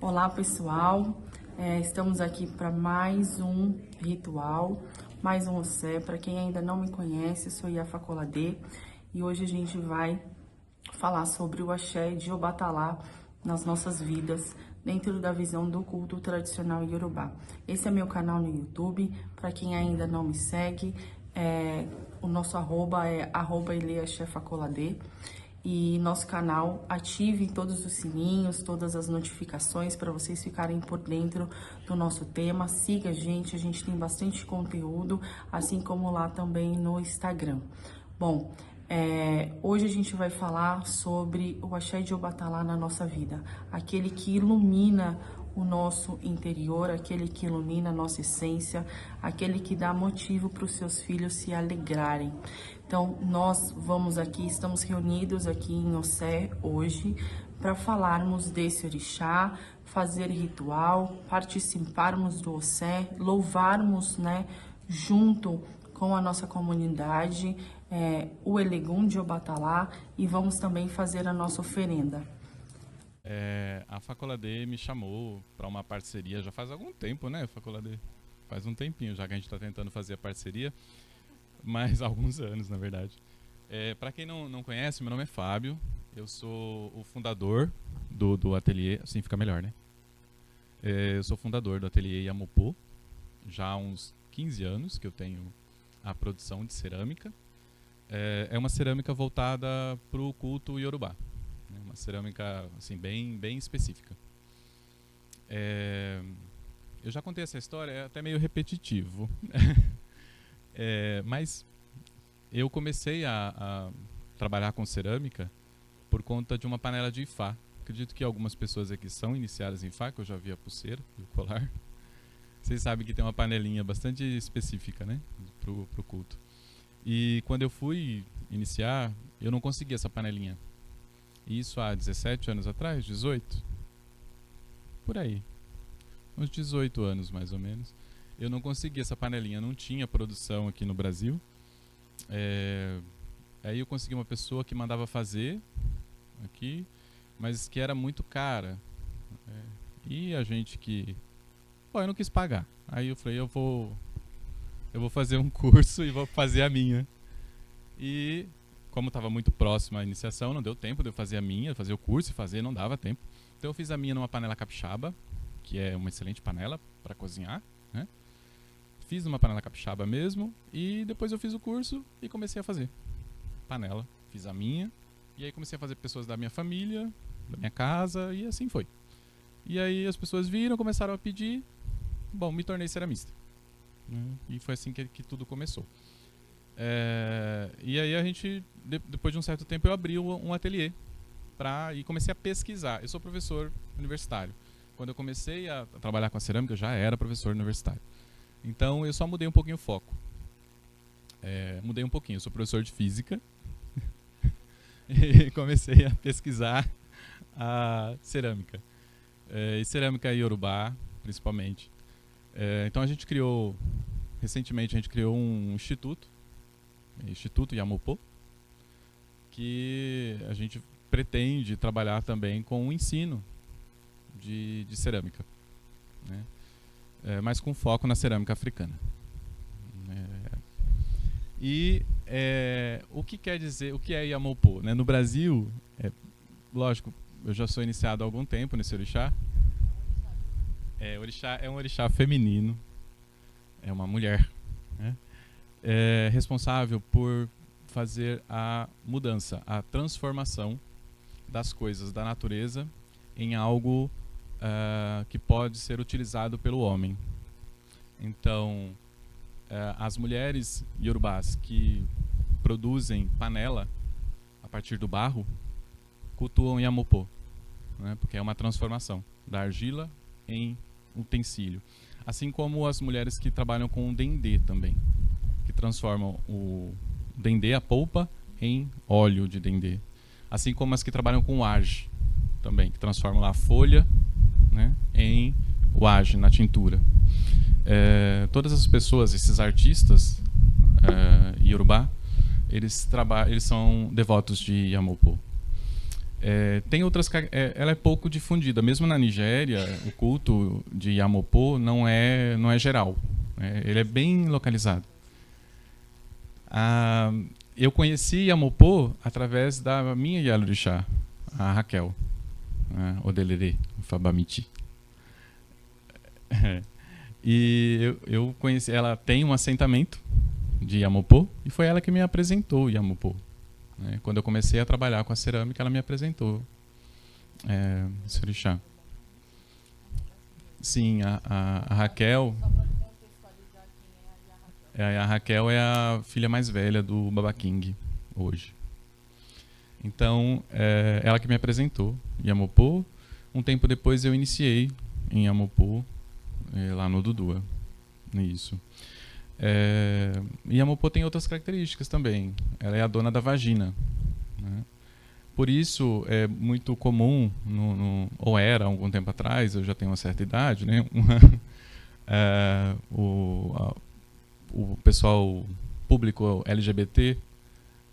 Olá pessoal, estamos aqui para mais um ritual, mais um Ossé. Para quem ainda não me conhece, sou Yafa Coladê e hoje a gente vai falar sobre o axé de Obatalá nas nossas vidas, dentro da visão do culto tradicional iorubá. Esse é meu canal no YouTube. Para quem ainda não me segue, o nosso arroba é @ileaxefacoladê. E nosso canal, ative todos os sininhos, todas as notificações para vocês ficarem por dentro do nosso tema. Siga a gente tem bastante conteúdo, assim como lá também no Instagram. Bom, hoje a gente vai falar sobre o axé de Obatalá na nossa vida, aquele que ilumina o nosso interior, aquele que ilumina a nossa essência, aquele que dá motivo para os seus filhos se alegrarem. Então, nós estamos reunidos aqui em Ossé hoje para falarmos desse orixá, fazer ritual, participarmos do Ossé, louvarmos, junto com a nossa comunidade, o Elegum de Obatalá, e vamos também fazer a nossa oferenda. A Facoladê me chamou para uma parceria já faz algum tempo, né, Facoladê? Faz um tempinho já que a gente está tentando fazer a parceria, mas alguns anos, na verdade. Para quem não conhece, meu nome é Fábio, eu sou o fundador do ateliê, assim fica melhor, né? Eu sou fundador do ateliê Yamopô, já há uns 15 anos que eu tenho a produção de cerâmica. É uma cerâmica voltada para o culto iorubá. Uma cerâmica assim, bem específica. Eu já contei essa história, é até meio repetitivo. Mas eu comecei a trabalhar com cerâmica por conta de uma panela de Ifá. Acredito que algumas pessoas aqui são iniciadas em Ifá, que eu já vi a pulseira e o colar. Vocês sabem que tem uma panelinha bastante específica, né, pro culto. E quando eu fui iniciar, eu não consegui essa panelinha. Isso há 17 anos atrás, 18? Por aí. Uns 18 anos, mais ou menos. Eu não consegui essa panelinha, não tinha produção aqui no Brasil. Aí eu consegui uma pessoa que mandava fazer aqui, mas que era muito cara. E a gente que... Pô, eu não quis pagar. Aí eu falei, eu vou fazer um curso e vou fazer a minha. E... como estava muito próximo à iniciação, não deu tempo de eu fazer a minha, fazer o curso e fazer, não dava tempo. Então eu fiz a minha numa panela capixaba, que é uma excelente panela para cozinhar, né? Fiz numa panela capixaba mesmo, e depois eu fiz o curso e comecei a fazer panela. Fiz a minha, e aí comecei a fazer pessoas da minha família, da minha casa, e assim foi. E aí as pessoas viram, começaram a pedir, bom, me tornei ceramista, né? E foi assim que tudo começou. E aí a gente, depois de um certo tempo, eu abri um ateliê e comecei a pesquisar. Eu sou professor universitário. Quando eu comecei a trabalhar com a cerâmica, eu já era professor universitário. Então eu só mudei um pouquinho o foco. Mudei um pouquinho, eu sou professor de física e comecei a pesquisar a cerâmica. E cerâmica iorubá, principalmente. Então recentemente a gente criou um Instituto Yamopô, que a gente pretende trabalhar também com o ensino de cerâmica, né? Mas com foco na cerâmica africana. O que quer dizer, o que é Yamopô, né? No Brasil, lógico, eu já sou iniciado há algum tempo nesse orixá. Orixá é um orixá feminino, é uma mulher, né? Responsável por fazer a mudança, a transformação das coisas da natureza em algo que pode ser utilizado pelo homem. Então, as mulheres iorubás que produzem panela a partir do barro cultuam Yamopô, né? Porque é uma transformação da argila em utensílio. Assim como as mulheres que trabalham com o dendê também, que transformam o dendê, a polpa, em óleo de dendê. Assim como as que trabalham com o age também, que transformam lá a folha, né, em o age, na tintura. Todas as pessoas, esses artistas iorubá, eles são devotos de Yamopô. Tem outras, ela é pouco difundida. Mesmo na Nigéria, o culto de Yamopo não é geral. Ele é bem localizado. Eu conheci Yamopo através da minha Yalorixá, a Raquel, Odelere, Fabamiti. E eu conheci, ela tem um assentamento de Yamopo e foi ela que me apresentou Yamopo. Quando eu comecei a trabalhar com a cerâmica, ela me apresentou esse orixá. Sim, a Raquel. A Raquel é a filha mais velha do Baba King hoje. Então, ela que me apresentou Yamopo. Um tempo depois eu iniciei em Yamopo, lá no Dudua. Isso. Yamopo tem outras características também. Ela é a dona da vagina. Né? Por isso é muito comum, ou era algum tempo atrás, eu já tenho uma certa idade, né? O pessoal público LGBT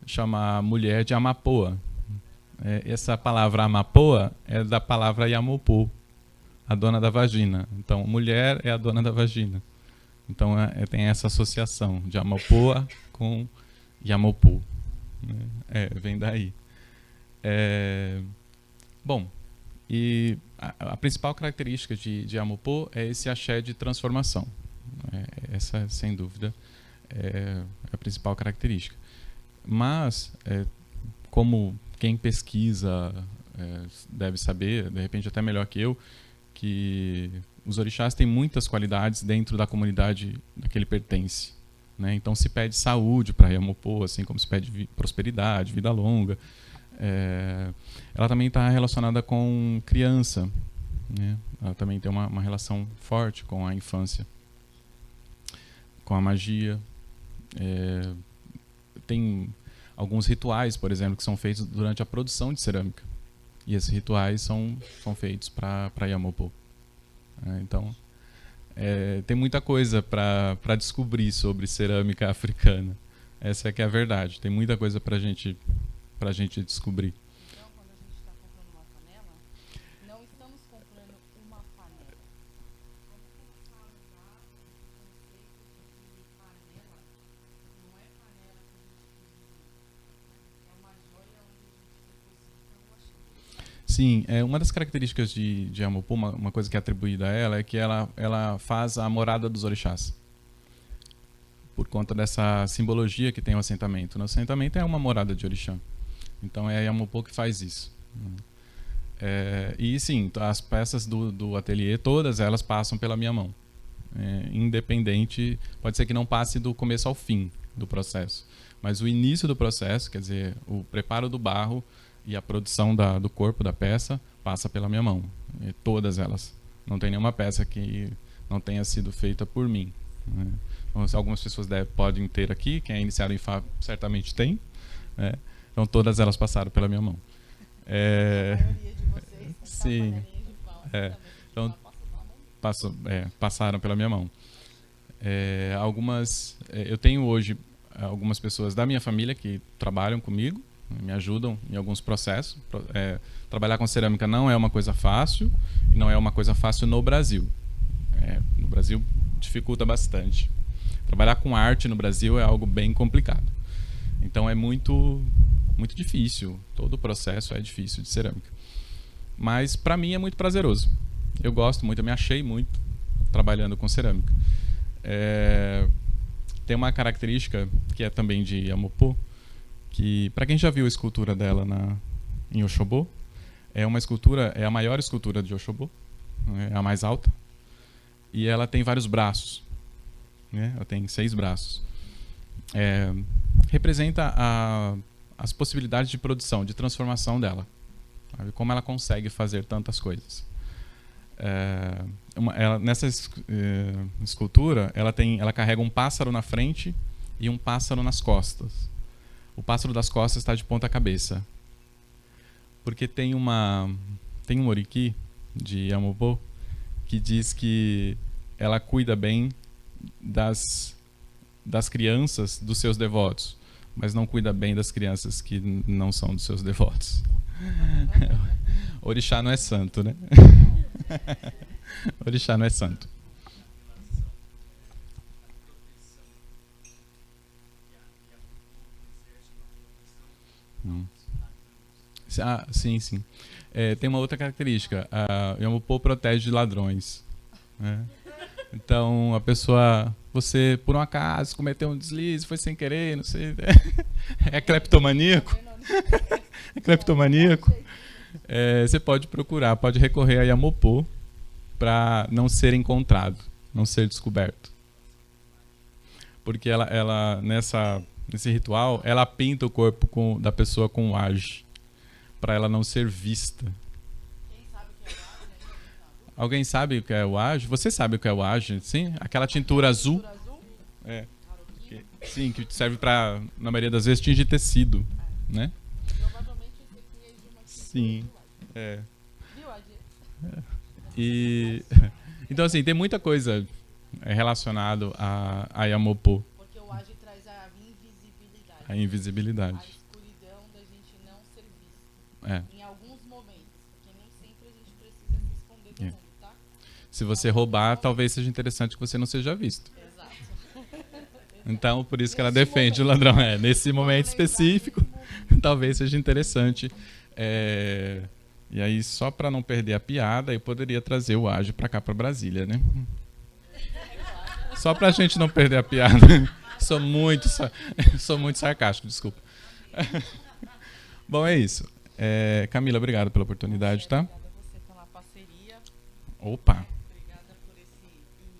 chama a mulher de Amapoa. Essa palavra Amapoa é da palavra Yamopo, a dona da vagina. Então, mulher é a dona da vagina. Então, tem essa associação de Amapoa com Yamopo. Vem daí. Bom, e a principal característica de Yamopo é esse axé de transformação. Essa, sem dúvida, é a principal característica. Mas, como quem pesquisa deve saber, de repente até melhor que eu, que os orixás têm muitas qualidades dentro da comunidade a que ele pertence. Né? Então se pede saúde para Yamopo, assim como se pede prosperidade, vida longa. Ela também está relacionada com criança. Né? Ela também tem uma relação forte com a infância, com a magia. Tem alguns rituais, por exemplo, que são feitos durante a produção de cerâmica. E esses rituais são feitos para Yamopo. Então, tem muita coisa para descobrir sobre cerâmica africana. Essa é que é a verdade. Tem muita coisa para gente descobrir. Então, quando a gente está comprando uma panela, não estamos comprando uma panela. Quando começar a usar o conceito de panela, não é panela que a gente é uma joia onde a gente deposita o axé. Sim, uma das características de Yamopo, uma coisa que é atribuída a ela, é que ela faz a morada dos orixás. Por conta dessa simbologia que tem o assentamento. O assentamento é uma morada de orixá. Então é a Yamopo que faz isso. E sim, as peças do ateliê, todas elas passam pela minha mão. Independente, pode ser que não passe do começo ao fim do processo. Mas o início do processo, quer dizer, o preparo do barro e a produção do corpo da peça, passa pela minha mão. Todas elas. Não tem nenhuma peça que não tenha sido feita por mim. Né? Então, algumas pessoas podem ter aqui, quem é iniciado em Fá certamente tem. Né? Então todas elas passaram pela minha mão. A maioria de vocês sim. Então passaram pela minha mão. Eu tenho hoje algumas pessoas da minha família que trabalham comigo, me ajudam em alguns processos. Trabalhar com cerâmica não é uma coisa fácil e não é uma coisa fácil no Brasil. No Brasil dificulta bastante. Trabalhar com arte no Brasil é algo bem complicado. Então é muito difícil. Todo o processo é difícil de cerâmica. Mas para mim é muito prazeroso. Eu gosto muito, eu me achei muito trabalhando com cerâmica. Tem uma característica que é também de Yamopo, que para quem já viu a escultura dela em Oshobo, é a maior escultura de Oshobo, é a mais alta, e ela tem vários braços. Né? Ela tem 6 braços. Representa as possibilidades de produção, de transformação dela. Sabe? Como ela consegue fazer tantas coisas. Nessa escultura, ela carrega um pássaro na frente e um pássaro nas costas. O pássaro das costas está de ponta cabeça. Porque tem um oriki de Yamopo que diz que ela cuida bem das crianças dos seus devotos, mas não cuida bem das crianças que não são dos seus devotos. Orixá não é santo, né? Orixá não é santo. Ah, sim, sim. Tem uma outra característica. A Yamupô protege de ladrões. Né? Então, a pessoa... Você, por um acaso, cometeu um deslize, foi sem querer, não sei... É cleptomaníaco? É cleptomaníaco? Você pode procurar, pode recorrer a Yamupô para não ser encontrado, não ser descoberto. Porque ela nesse ritual, ela pinta o corpo da pessoa com age, para ela não ser vista. Alguém sabe o que é o age? Você sabe o que é o age? Sim? Aquela tintura azul? Sim, que serve para, na maioria das vezes, tingir tecido, né? Sim. E então assim, tem muita coisa relacionada a Yamupô. Porque o age traz a invisibilidade. A invisibilidade. A escuridão da gente não ser visto. Em alguns momentos, porque nem sempre a gente precisa se esconder do mundo, tá? Se você roubar, talvez seja interessante que você não seja visto. Exato. Então, por isso que ela defende o ladrão. Nesse momento específico, talvez seja interessante. E aí, só para não perder a piada, eu poderia trazer o ágio para cá, para Brasília, né? Só para a gente não perder a piada. Sou muito sarcástico, desculpa. Bom, é isso. Camila, obrigado pela oportunidade, tá? Obrigada a você pela parceria. Opa! Obrigada por esse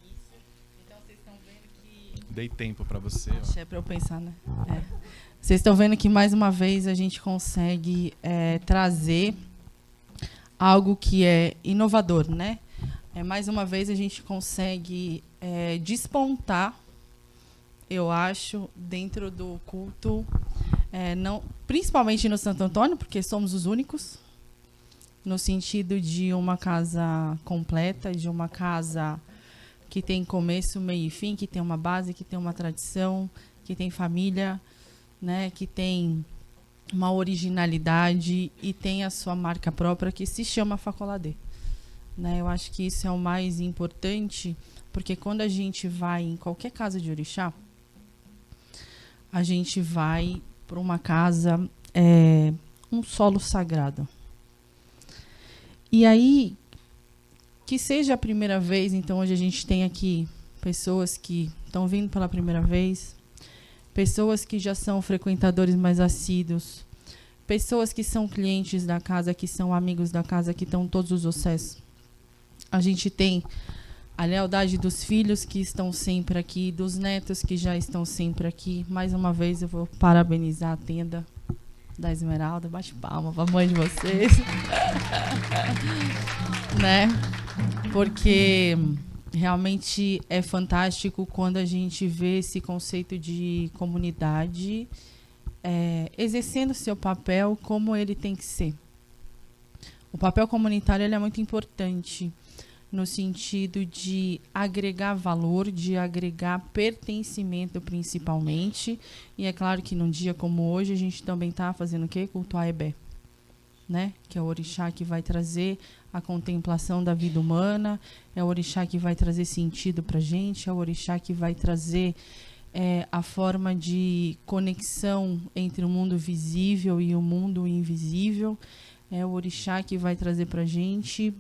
início. Então, vocês estão vendo que... Dei tempo para você. É para eu pensar, né? Vocês estão vendo que, mais uma vez, a gente consegue trazer algo que é inovador, né? Mais uma vez, a gente consegue despontar, eu acho, dentro do culto, principalmente no Santo Antônio, porque somos os únicos, no sentido de uma casa completa, de uma casa que tem começo, meio e fim, que tem uma base, que tem uma tradição, que tem família, né, que tem uma originalidade e tem a sua marca própria, que se chama Facoladê. Né? Eu acho que isso é o mais importante, porque quando a gente vai em qualquer casa de orixá, a gente vai para uma casa, um solo sagrado. E aí, que seja a primeira vez, então hoje a gente tem aqui pessoas que estão vindo pela primeira vez, pessoas que já são frequentadores mais assíduos, pessoas que são clientes da casa, que são amigos da casa, que estão todos os acessos. A gente tem a lealdade dos filhos que estão sempre aqui, dos netos que já estão sempre aqui. Mais uma vez eu vou parabenizar a tenda da Esmeralda. Bate palma para a mãe de vocês. Né? Porque realmente é fantástico quando a gente vê esse conceito de comunidade exercendo seu papel como ele tem que ser. O papel comunitário ele é muito importante no sentido de agregar valor, de agregar pertencimento principalmente. E é claro que num dia como hoje a gente também está fazendo o quê? Culto a Ebé, né? Que é o orixá que vai trazer a contemplação da vida humana, é o orixá que vai trazer sentido para a gente, é o orixá que vai trazer a forma de conexão entre o mundo visível e o mundo invisível, é o orixá que vai trazer para a gente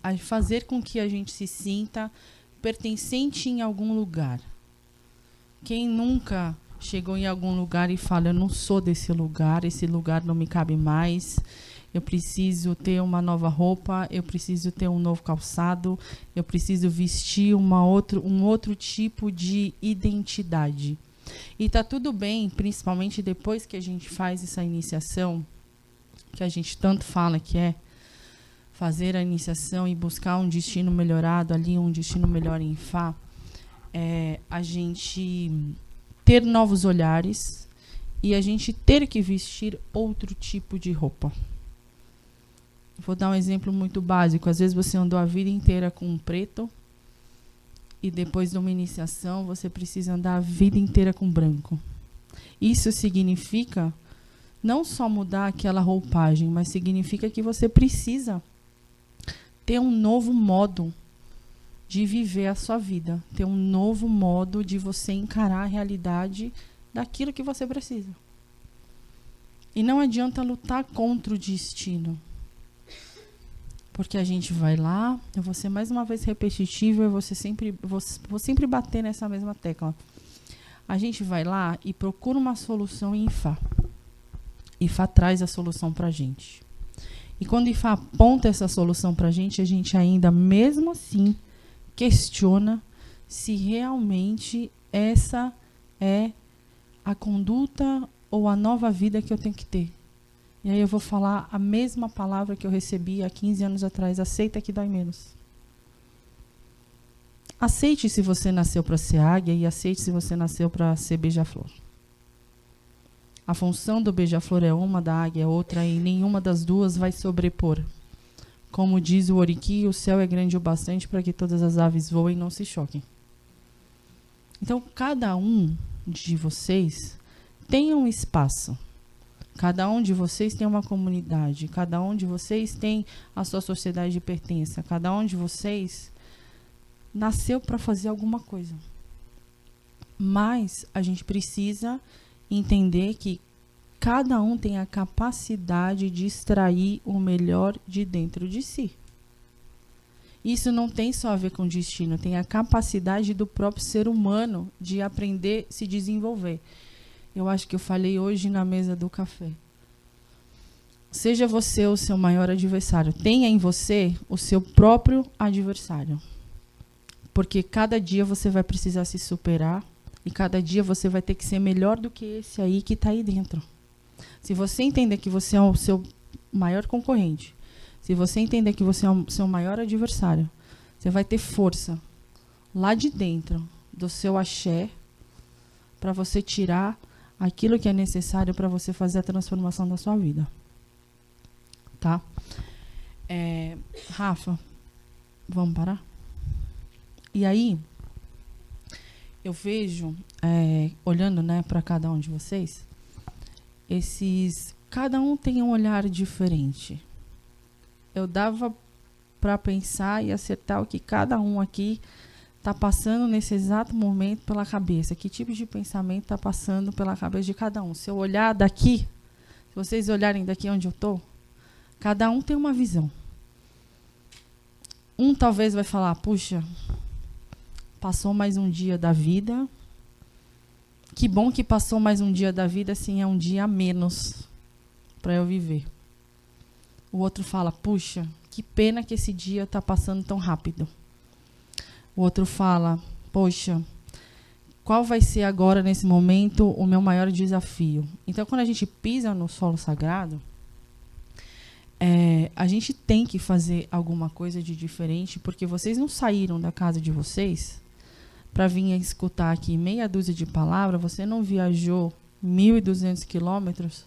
a fazer com que a gente se sinta pertencente em algum lugar. Quem nunca chegou em algum lugar e fala, eu não sou desse lugar, esse lugar não me cabe mais, eu preciso ter uma nova roupa, eu preciso ter um novo calçado, eu preciso vestir um outro tipo de identidade. E tá tudo bem, principalmente depois que a gente faz essa iniciação, que a gente tanto fala que é fazer a iniciação e buscar um destino melhorado ali, um destino melhor em Fá, a gente ter novos olhares e a gente ter que vestir outro tipo de roupa. Vou dar um exemplo muito básico. Às vezes você andou a vida inteira com um preto e depois de uma iniciação você precisa andar a vida inteira com branco. Isso significa não só mudar aquela roupagem, mas significa que você precisa ter um novo modo de viver a sua vida, ter um novo modo de você encarar a realidade daquilo que você precisa. E não adianta lutar contra o destino. Porque a gente vai lá, eu vou ser mais uma vez repetitiva, eu vou sempre bater nessa mesma tecla. A gente vai lá e procura uma solução em Ifá. Ifá traz a solução pra gente. E quando Ifá aponta essa solução pra gente, a gente ainda, mesmo assim, questiona se realmente essa é a conduta ou a nova vida que eu tenho que ter. E aí eu vou falar a mesma palavra que eu recebi há 15 anos atrás: aceita que dói menos. Aceite se você nasceu para ser águia e aceite se você nasceu para ser beija-flor. A função do beija-flor é uma, da águia é outra, e nenhuma das duas vai sobrepor. Como diz o Oriki, o céu é grande o bastante para que todas as aves voem e não se choquem. Então, cada um de vocês tem um espaço. Cada um de vocês tem uma comunidade. Cada um de vocês tem a sua sociedade de pertença. Cada um de vocês nasceu para fazer alguma coisa. Mas a gente precisa entender que cada um tem a capacidade de extrair o melhor de dentro de si. Isso não tem só a ver com destino, tem a capacidade do próprio ser humano de aprender, se desenvolver. Eu acho que eu falei hoje na mesa do café. Seja você o seu maior adversário. Tenha em você o seu próprio adversário. Porque cada dia você vai precisar se superar e cada dia você vai ter que ser melhor do que esse aí que está aí dentro. Se você entender que você é o seu maior concorrente, se você entender que você é o seu maior adversário, você vai ter força lá de dentro do seu axé para você tirar aquilo que é necessário para você fazer a transformação da sua vida. Tá? Rafa, vamos parar? E aí, eu vejo, olhando, né, para cada um de vocês, cada um tem um olhar diferente. Eu dava para pensar e acertar o que cada um aqui está passando nesse exato momento pela cabeça. Que tipo de pensamento está passando pela cabeça de cada um? Se eu olhar daqui, se vocês olharem daqui onde eu estou, cada um tem uma visão. Um talvez vai falar, puxa, passou mais um dia da vida. Que bom que passou mais um dia da vida, assim é um dia a menos para eu viver. O outro fala, puxa, que pena que esse dia está passando tão rápido. O outro fala, poxa, qual vai ser agora, nesse momento, o meu maior desafio? Então, quando a gente pisa no solo sagrado, a gente tem que fazer alguma coisa de diferente, porque vocês não saíram da casa de vocês para vir escutar aqui meia dúzia de palavras, você não viajou 1.200 quilômetros,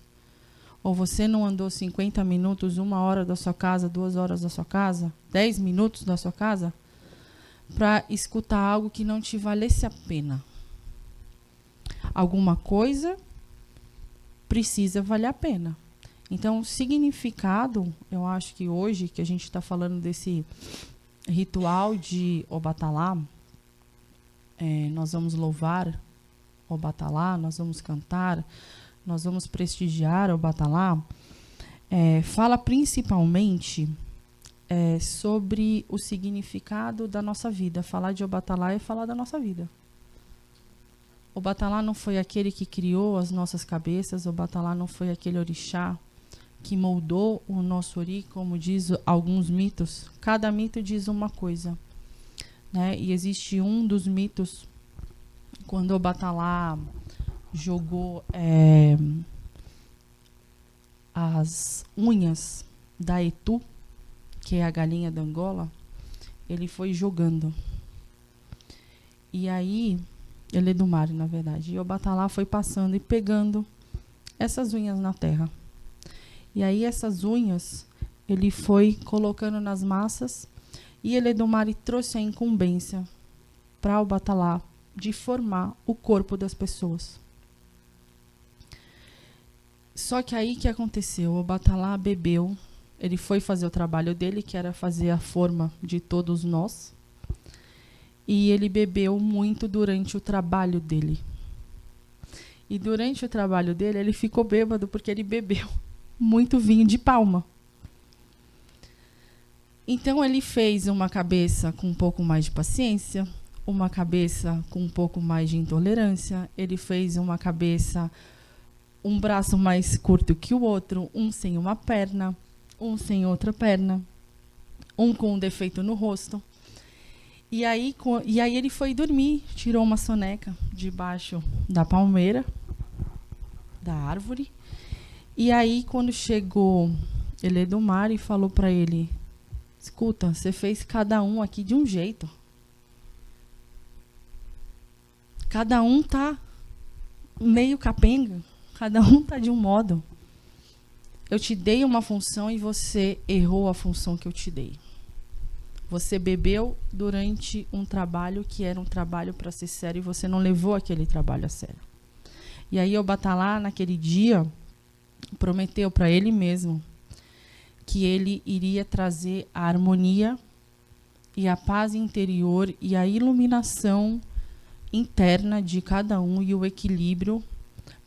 ou você não andou 50 minutos, 1 hora da sua casa, 2 horas da sua casa, 10 minutos da sua casa, para escutar algo que não te valesse a pena. Alguma coisa precisa valer a pena. Então, o significado, eu acho que hoje, que a gente está falando desse ritual de Obatalá, nós vamos louvar Obatalá, nós vamos cantar, nós vamos prestigiar Obatalá, fala principalmente sobre o significado da nossa vida. Falar de Obatalá é falar da nossa vida. Obatalá não foi aquele que criou as nossas cabeças, Obatalá não foi aquele orixá que moldou o nosso ori, como diz alguns mitos. Cada mito diz uma coisa, né? E existe um dos mitos, quando Obatalá jogou as unhas da Etu, que é a galinha da Angola, ele foi jogando. E aí, ele é do mar, na verdade, e Obatalá foi passando e pegando essas unhas na terra. E aí essas unhas ele foi colocando nas massas e ele do mar trouxe a incumbência para Obatalá de formar o corpo das pessoas. Só que aí o que aconteceu? O Batalá bebeu, ele foi fazer o trabalho dele, que era fazer a forma de todos nós, e ele bebeu muito durante o trabalho dele. E durante o trabalho dele, ele ficou bêbado porque ele bebeu muito vinho de palma. Então ele fez uma cabeça com um pouco mais de paciência, uma cabeça com um pouco mais de intolerância, ele fez uma cabeça, um braço mais curto que o outro, um sem uma perna, um sem outra perna, um com um defeito no rosto. E aí ele foi dormir, tirou uma soneca debaixo da palmeira, da árvore. E aí, quando chegou Eledomar e falou para ele: escuta, você fez cada um aqui de um jeito. Cada um tá meio capenga, cada um tá de um modo. Eu te dei uma função e você errou a função que eu te dei. Você bebeu durante um trabalho que era um trabalho para ser sério e você não levou aquele trabalho a sério. E aí o Batalá, naquele dia, prometeu para ele mesmo que ele iria trazer a harmonia e a paz interior e a iluminação interna de cada um e o equilíbrio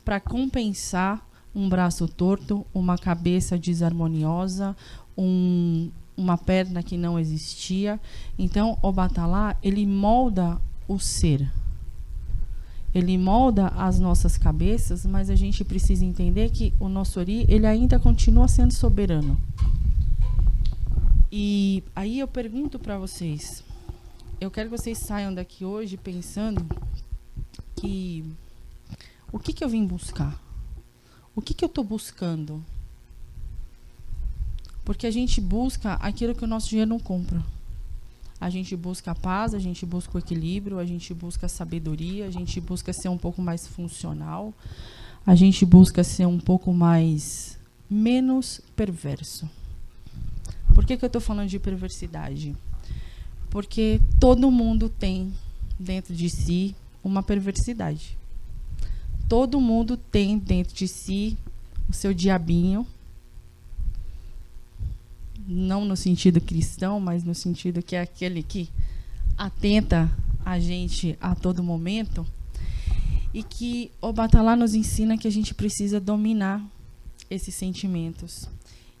para compensar um braço torto, uma cabeça desarmoniosa, uma perna que não existia. Então, o Batalá, ele molda o ser. Ele molda as nossas cabeças, mas a gente precisa entender que o nosso Ori, ele ainda continua sendo soberano. E aí eu pergunto para vocês, eu quero que vocês saiam daqui hoje pensando que o que eu vim buscar? O que eu estou buscando? Porque a gente busca aquilo que o nosso dinheiro não compra. A gente busca a paz, a gente busca o equilíbrio, a gente busca a sabedoria, a gente busca ser um pouco mais funcional, a gente busca ser um pouco menos perverso. Por que eu estou falando de perversidade? Porque todo mundo tem dentro de si uma perversidade. Todo mundo tem dentro de si o seu diabinho, não no sentido cristão, mas no sentido que é aquele que atenta a gente a todo momento, e que o Batalá nos ensina que a gente precisa dominar esses sentimentos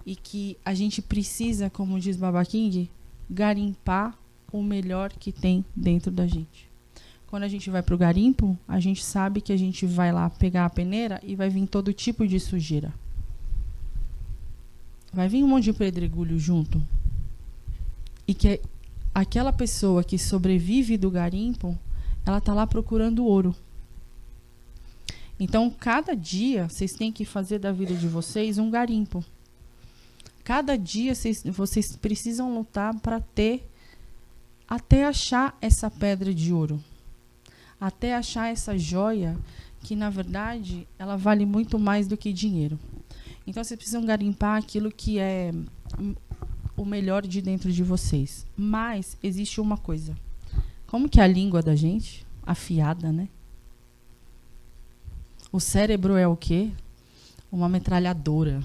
e que a gente precisa, como diz Baba King, garimpar o melhor que tem dentro da gente. Quando a gente vai para o garimpo, a gente sabe que a gente vai lá pegar a peneira e vai vir todo tipo de sujeira. Vai vir um monte de pedregulho junto. E que aquela pessoa que sobrevive do garimpo, ela está lá procurando ouro. Então, cada dia, vocês têm que fazer da vida de vocês um garimpo. Cada dia, vocês precisam lutar para até achar essa pedra de ouro. Até achar essa joia que, na verdade, ela vale muito mais do que dinheiro. Então, vocês precisam garimpar aquilo que é o melhor de dentro de vocês. Mas existe uma coisa. Como que é a língua da gente? Afiada, né? O cérebro é o quê? Uma metralhadora.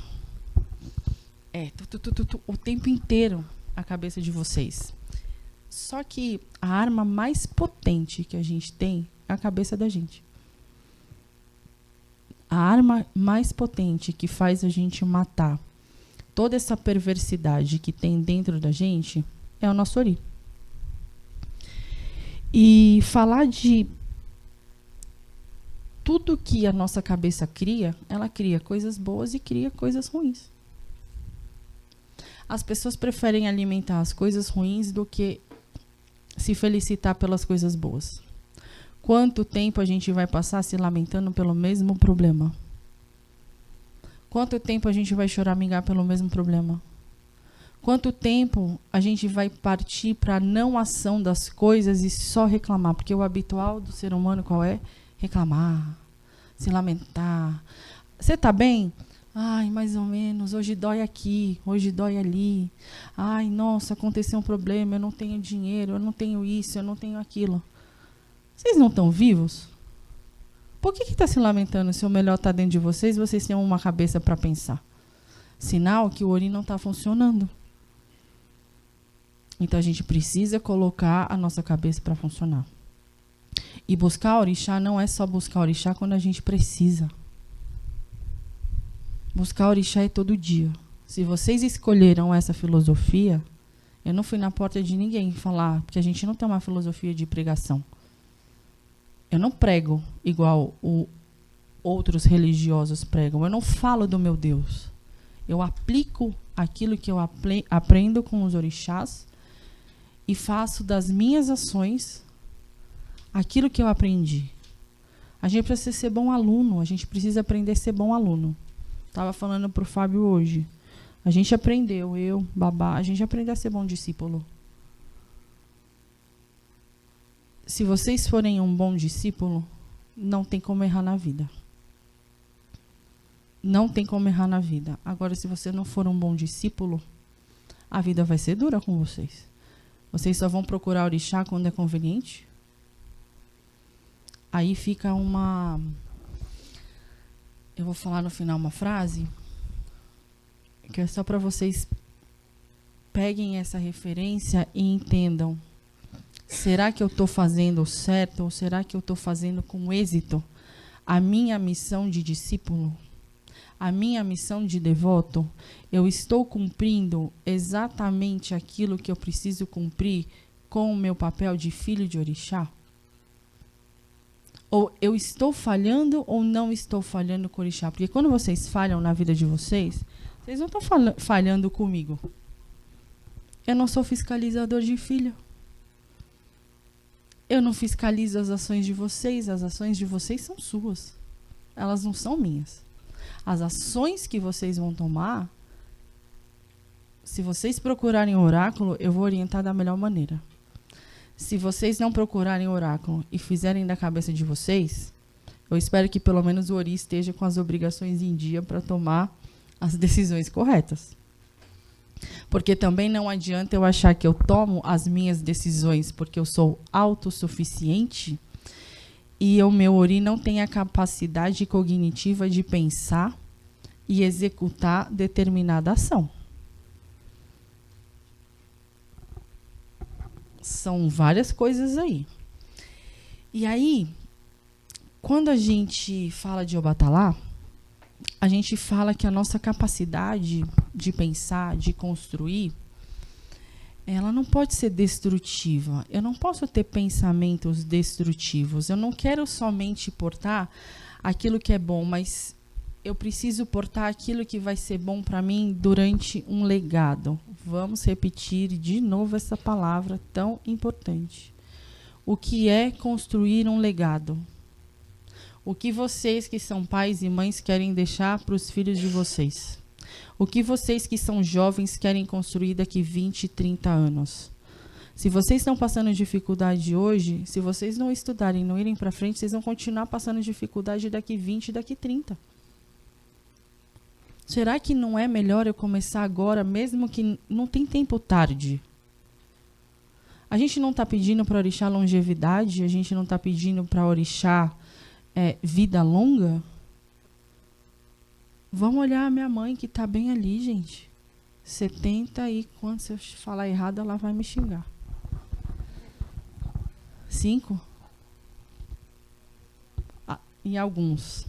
O tempo inteiro a cabeça de vocês. Só que a arma mais potente que a gente tem é a cabeça da gente. A arma mais potente que faz a gente matar toda essa perversidade que tem dentro da gente é o nosso Ori. E falar de tudo que a nossa cabeça cria, ela cria coisas boas e cria coisas ruins. As pessoas preferem alimentar as coisas ruins do que se felicitar pelas coisas boas. Quanto tempo a gente vai passar se lamentando pelo mesmo problema? Quanto tempo a gente vai choramingar pelo mesmo problema? Quanto tempo a gente vai partir para a não ação das coisas e só reclamar? Porque o habitual do ser humano qual é? Reclamar, se lamentar. Você tá bem? Ai, mais ou menos. Hoje dói aqui, hoje dói ali. Ai, nossa, aconteceu um problema, eu não tenho dinheiro, eu não tenho isso, eu não tenho aquilo. Vocês não estão vivos? Por que está se lamentando se o melhor está dentro de vocês e vocês têm uma cabeça para pensar? Sinal que o Ori não está funcionando. Então, a gente precisa colocar a nossa cabeça para funcionar. E buscar orixá não é só buscar orixá quando a gente precisa. Buscar orixá é todo dia. Se vocês escolheram essa filosofia, eu não fui na porta de ninguém falar, porque a gente não tem uma filosofia de pregação. Eu não prego igual outros religiosos pregam. Eu não falo do meu Deus. Eu aplico aquilo que eu aprendo com os orixás e faço das minhas ações aquilo que eu aprendi. A gente precisa ser bom aluno. A gente precisa aprender a ser bom aluno. Estava falando para o Fábio hoje. A gente aprendeu, eu, Babá, a gente aprendeu a ser bom discípulo. Se vocês forem um bom discípulo, não tem como errar na vida. Não tem como errar na vida. Agora, se você não for um bom discípulo, a vida vai ser dura com vocês. Vocês só vão procurar orixá quando é conveniente. Aí fica uma... Eu vou falar no final uma frase que é só para vocês peguem essa referência e entendam. Será que eu estou fazendo certo ou será que eu estou fazendo com êxito a minha missão de discípulo? A minha missão de devoto? Eu estou cumprindo exatamente aquilo que eu preciso cumprir com o meu papel de filho de orixá? Ou eu estou falhando ou não estou falhando com orixá? Porque quando vocês falham na vida de vocês, vocês não estão falhando comigo. Eu não sou fiscalizador de filho. Eu não fiscalizo as ações de vocês. As ações de vocês são suas. Elas não são minhas. As ações que vocês vão tomar, se vocês procurarem oráculo, eu vou orientar da melhor maneira. Se vocês não procurarem oráculo e fizerem da cabeça de vocês, eu espero que pelo menos o Ori esteja com as obrigações em dia para tomar as decisões corretas. Porque também não adianta eu achar que eu tomo as minhas decisões porque eu sou autossuficiente e o meu Ori não tem a capacidade cognitiva de pensar e executar determinada ação. São várias coisas aí. E aí, quando a gente fala de Obatalá, a gente fala que a nossa capacidade de pensar, de construir, ela não pode ser destrutiva. Eu não posso ter pensamentos destrutivos. Eu não quero somente portar aquilo que é bom, mas eu preciso portar aquilo que vai ser bom para mim durante um legado. Vamos repetir de novo essa palavra tão importante. O que é construir um legado? O que vocês que são pais e mães querem deixar para os filhos de vocês? O que vocês que são jovens querem construir daqui 20, 30 anos? Se vocês estão passando dificuldade hoje, se vocês não estudarem, não irem para frente, vocês vão continuar passando dificuldade daqui 20, daqui 30. Será que não é melhor eu começar agora, mesmo que não tem tempo tarde? A gente não está pedindo para orixá longevidade, a gente não está pedindo para orixá vida longa? Vamos olhar a minha mãe que está bem ali, gente. 70 e quando se eu falar errado, ela vai me xingar. 5? Em alguns.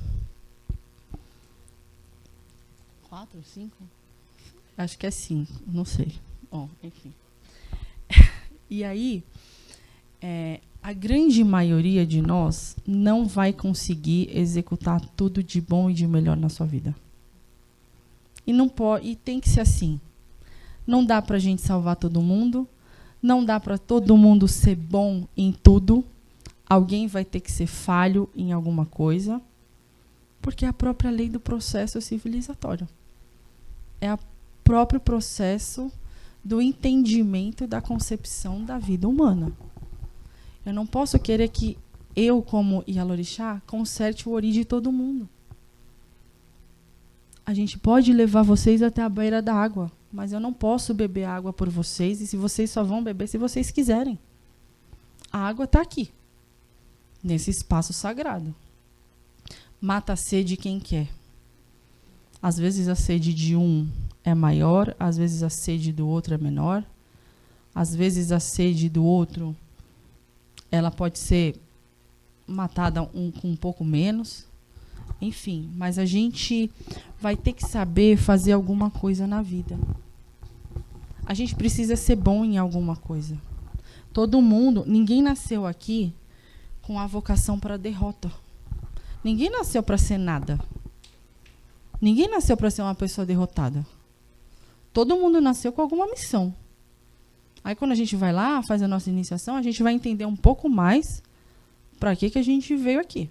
4, 5? Acho que é 5, não sei. Bom, enfim. E aí, a grande maioria de nós não vai conseguir executar tudo de bom e de melhor na sua vida. E não pode, e tem que ser assim. Não dá para a gente salvar todo mundo, não dá para todo mundo ser bom em tudo. Alguém vai ter que ser falho em alguma coisa, porque é a própria lei do processo civilizatório. É o próprio processo do entendimento da concepção da vida humana. Eu não posso querer que eu, como Ialorixá, conserte o Ori de todo mundo. A gente pode levar vocês até a beira da água, mas eu não posso beber água por vocês, e se vocês só vão beber se vocês quiserem. A água está aqui, nesse espaço sagrado. mata a sede quem quer. Às vezes a sede de um é maior, às vezes a sede do outro é menor, às vezes a sede do outro ela pode ser matada com um pouco menos. Enfim, mas a gente vai ter que saber fazer alguma coisa na vida. A gente precisa ser bom em alguma coisa. Todo mundo, ninguém nasceu aqui com a vocação para a derrota. Ninguém nasceu para ser nada. Ninguém nasceu para ser uma pessoa derrotada. Todo mundo nasceu com alguma missão. Aí quando a gente vai lá, faz a nossa iniciação, a gente vai entender um pouco mais para que a gente veio aqui.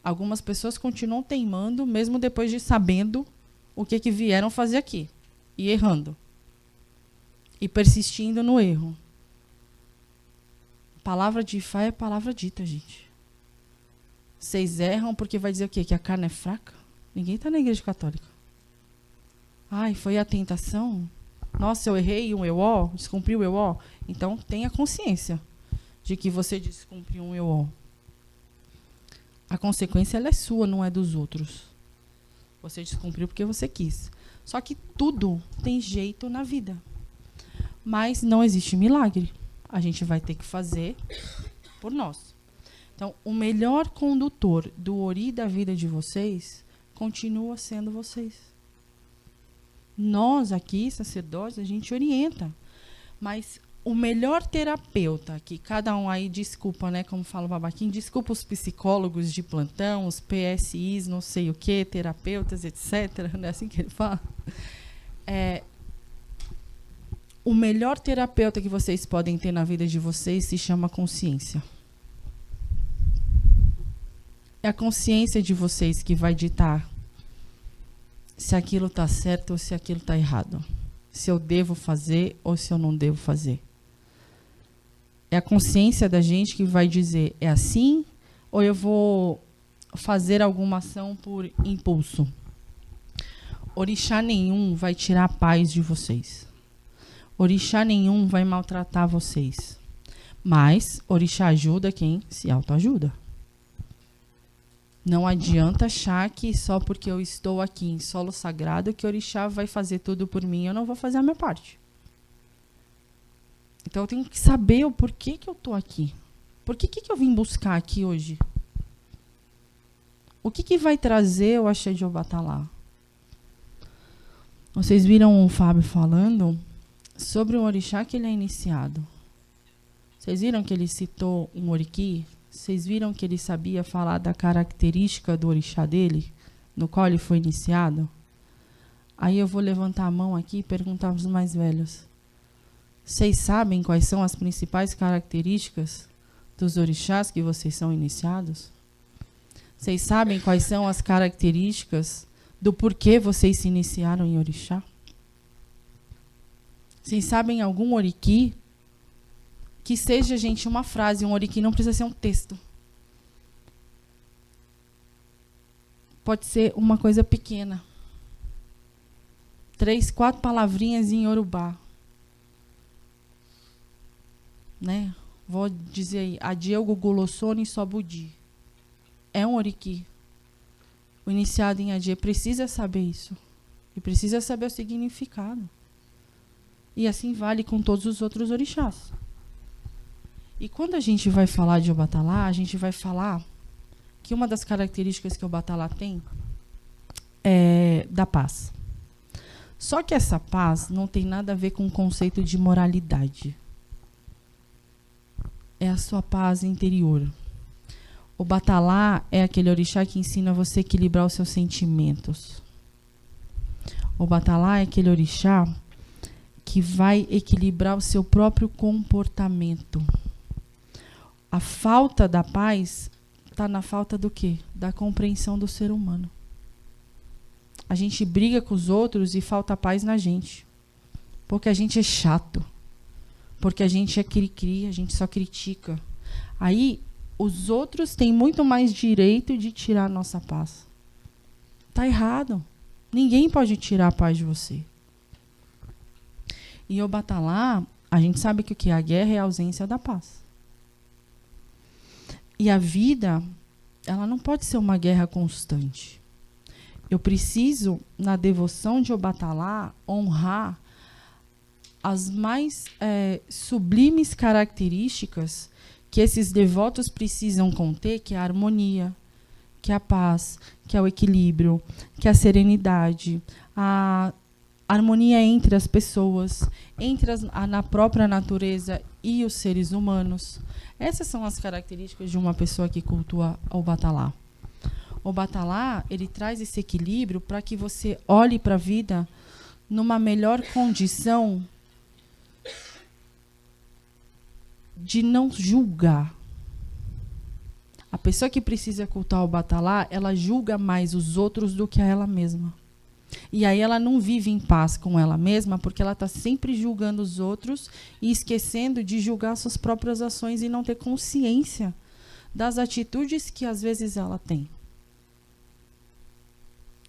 Algumas pessoas continuam teimando, mesmo depois de sabendo o que vieram fazer aqui. E errando. E persistindo no erro. Palavra de fé é palavra dita, gente. Vocês erram porque vai dizer o quê? Que a carne é fraca? Ninguém está na igreja católica. Ai, foi a tentação? Nossa, eu errei um EO, descumpri o EO. Então tenha consciência de que você descumpriu um EO. A consequência ela é sua, não é dos outros. Você descumpriu porque você quis. Só que tudo tem jeito na vida. Mas não existe milagre. A gente vai ter que fazer por nós. Então, o melhor condutor do ori da vida de vocês continua sendo vocês. Nós aqui, sacerdotes, a gente orienta. Mas o melhor terapeuta, que cada um aí, desculpa, né, como fala o babaquinho, desculpa os psicólogos de plantão, os PSIs, não sei o que, terapeutas, etc. Não é assim que ele fala? O melhor terapeuta que vocês podem ter na vida de vocês se chama consciência. É a consciência de vocês que vai ditar se aquilo está certo ou se aquilo está errado. Se eu devo fazer ou se eu não devo fazer. É a consciência da gente que vai dizer, é assim ou eu vou fazer alguma ação por impulso. Orixá nenhum vai tirar a paz de vocês. Orixá nenhum vai maltratar vocês. Mas orixá ajuda quem se autoajuda. Não adianta achar que só porque eu estou aqui em solo sagrado que orixá vai fazer tudo por mim, eu não vou fazer a minha parte. Então eu tenho que saber o porquê que eu estou aqui. Por que eu vim buscar aqui hoje? O que vai trazer o axé de Obatalá? Vocês viram o Fábio falando sobre o orixá que ele é iniciado. Vocês viram que ele citou um oriqui? Vocês viram que ele sabia falar da característica do orixá dele, no qual ele foi iniciado? Aí eu vou levantar a mão aqui e perguntar para os mais velhos. Vocês sabem quais são as principais características dos orixás que vocês são iniciados? Vocês sabem quais são as características do porquê vocês se iniciaram em orixá? Vocês sabem algum oriqui? Que seja, gente, uma frase. Um oriqui não precisa ser um texto. Pode ser uma coisa pequena. 3, 4 palavrinhas em Yorubá. Né? Vou dizer aí. Adiego Golossone Sobudi. É um oriqui. O iniciado em Adie precisa saber isso. E precisa saber o significado. E assim vale com todos os outros orixás. E quando a gente vai falar de Obatalá, a gente vai falar que uma das características que o Obatalá tem é da paz. Só que essa paz não tem nada a ver com o conceito de moralidade. É a sua paz interior. O Obatalá é aquele orixá que ensina você a equilibrar os seus sentimentos. O Obatalá é aquele orixá que vai equilibrar o seu próprio comportamento. A falta da paz está na falta do quê? Da compreensão do ser humano. A gente briga com os outros e falta paz na gente. Porque a gente é chato. Porque a gente é cri-cri, a gente só critica. Aí, os outros têm muito mais direito de tirar a nossa paz. Tá errado. Ninguém pode tirar a paz de você. E Obatalá, a gente sabe que o que é a guerra é a ausência da paz. E a vida ela não pode ser uma guerra constante. Eu preciso, na devoção de Obatalá, honrar as mais sublimes características que esses devotos precisam conter, que é a harmonia, que é a paz, que é o equilíbrio, que é a serenidade, a harmonia entre as pessoas, na própria natureza e os seres humanos. Essas são as características de uma pessoa que cultua Obatalá. Obatalá, ele traz esse equilíbrio para que você olhe para a vida numa melhor condição de não julgar. A pessoa que precisa cultuar Obatalá, ela julga mais os outros do que a ela mesma. E aí ela não vive em paz com ela mesma, porque ela está sempre julgando os outros e esquecendo de julgar suas próprias ações e não ter consciência das atitudes que às vezes ela tem.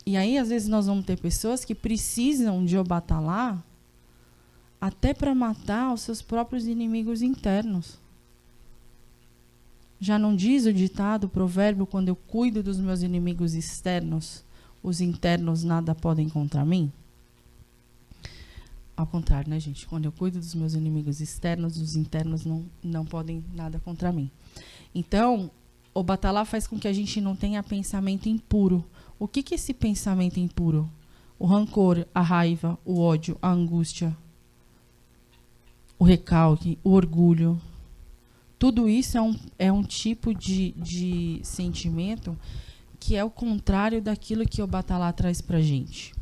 E aí, às vezes, nós vamos ter pessoas que precisam de Obatalá até para matar os seus próprios inimigos internos. Já não diz o ditado, o provérbio, quando eu cuido dos meus inimigos externos, os internos nada podem contra mim? Ao contrário, né, gente? Quando eu cuido dos meus inimigos externos, os internos não podem nada contra mim. Então, Obatalá faz com que a gente não tenha pensamento impuro. O que é esse pensamento impuro? O rancor, a raiva, o ódio, a angústia, o recalque, o orgulho. Tudo isso é um tipo de sentimento que é o contrário daquilo que Obatalá traz para a gente.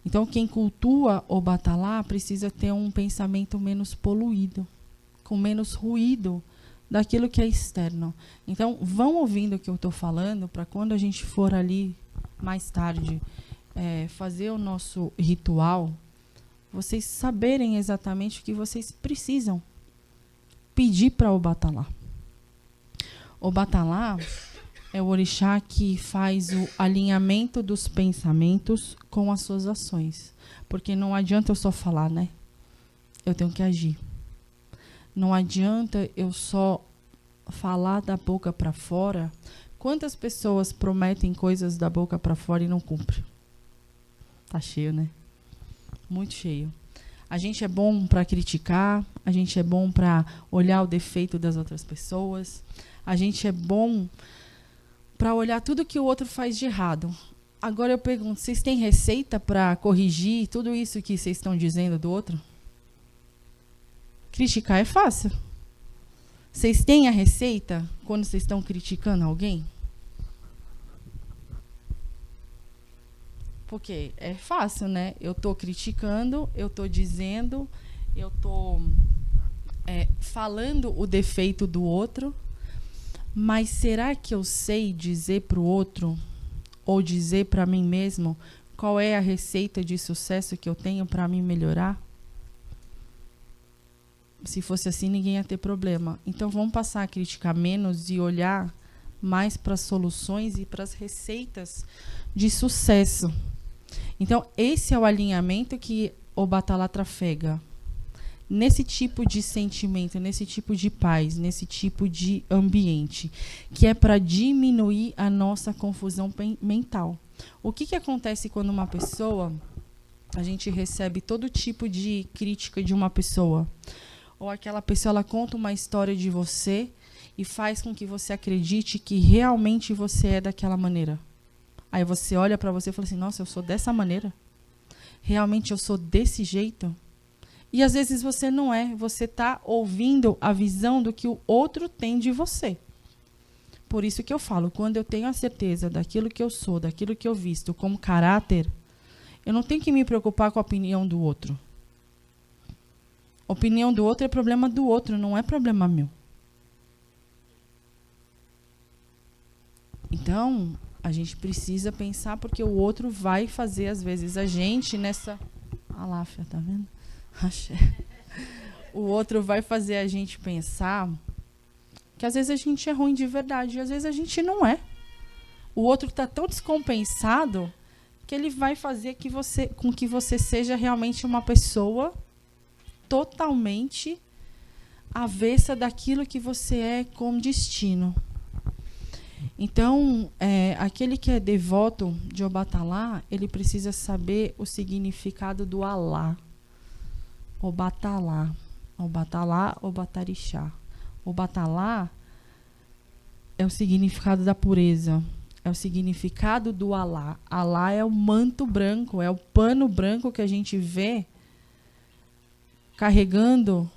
Então, quem cultua Obatalá precisa ter um pensamento menos poluído, com menos ruído daquilo que é externo. Então, vão ouvindo o que eu estou falando, para quando a gente for ali, mais tarde, fazer o nosso ritual, vocês saberem exatamente o que vocês precisam pedir para Obatalá. Obatalá é o orixá que faz o alinhamento dos pensamentos com as suas ações. Porque não adianta eu só falar, né? Eu tenho que agir. Não adianta eu só falar da boca para fora. Quantas pessoas prometem coisas da boca para fora e não cumprem? Tá cheio, né? Muito cheio. A gente é bom para criticar, a gente é bom para olhar o defeito das outras pessoas, a gente é bom para olhar tudo que o outro faz de errado. Agora eu pergunto, vocês têm receita para corrigir tudo isso que vocês estão dizendo do outro? Criticar é fácil. Vocês têm a receita quando vocês estão criticando alguém? Porque é fácil, né? Eu estou criticando, eu estou dizendo, eu estou falando o defeito do outro, mas será que eu sei dizer para o outro, ou dizer para mim mesmo, qual é a receita de sucesso que eu tenho para me melhorar? Se fosse assim, ninguém ia ter problema. Então, vamos passar a criticar menos e olhar mais para as soluções e para as receitas de sucesso. Então, esse é o alinhamento que Obatalá trafega. Nesse tipo de sentimento, nesse tipo de paz, nesse tipo de ambiente, que é para diminuir a nossa confusão mental. O que acontece quando uma pessoa, a gente recebe todo tipo de crítica de uma pessoa, ou aquela pessoa ela conta uma história de você e faz com que você acredite que realmente você é daquela maneira. Aí você olha para você e fala assim, nossa, eu sou dessa maneira? Realmente eu sou desse jeito? E às vezes você não é, você está ouvindo a visão do que o outro tem de você. Por isso que eu falo, quando eu tenho a certeza daquilo que eu sou, daquilo que eu visto como caráter, eu não tenho que me preocupar com a opinião do outro. A opinião do outro é problema do outro, não é problema meu. Então, a gente precisa pensar, porque o outro vai fazer, às vezes, a gente nessa... Aláfia, tá vendo? Axé. O outro vai fazer a gente pensar que, às vezes, a gente é ruim de verdade, e às vezes a gente não é. O outro está tão descompensado que ele vai fazer com que você seja realmente uma pessoa totalmente avessa daquilo que você é com destino. Então, aquele que é devoto de Obatalá, ele precisa saber o significado do Alá. Obatalá. Obatalá, Obatarixá. Obatalá é o significado da pureza. É o significado do Alá. Alá é o manto branco, é o pano branco que a gente vê carregando.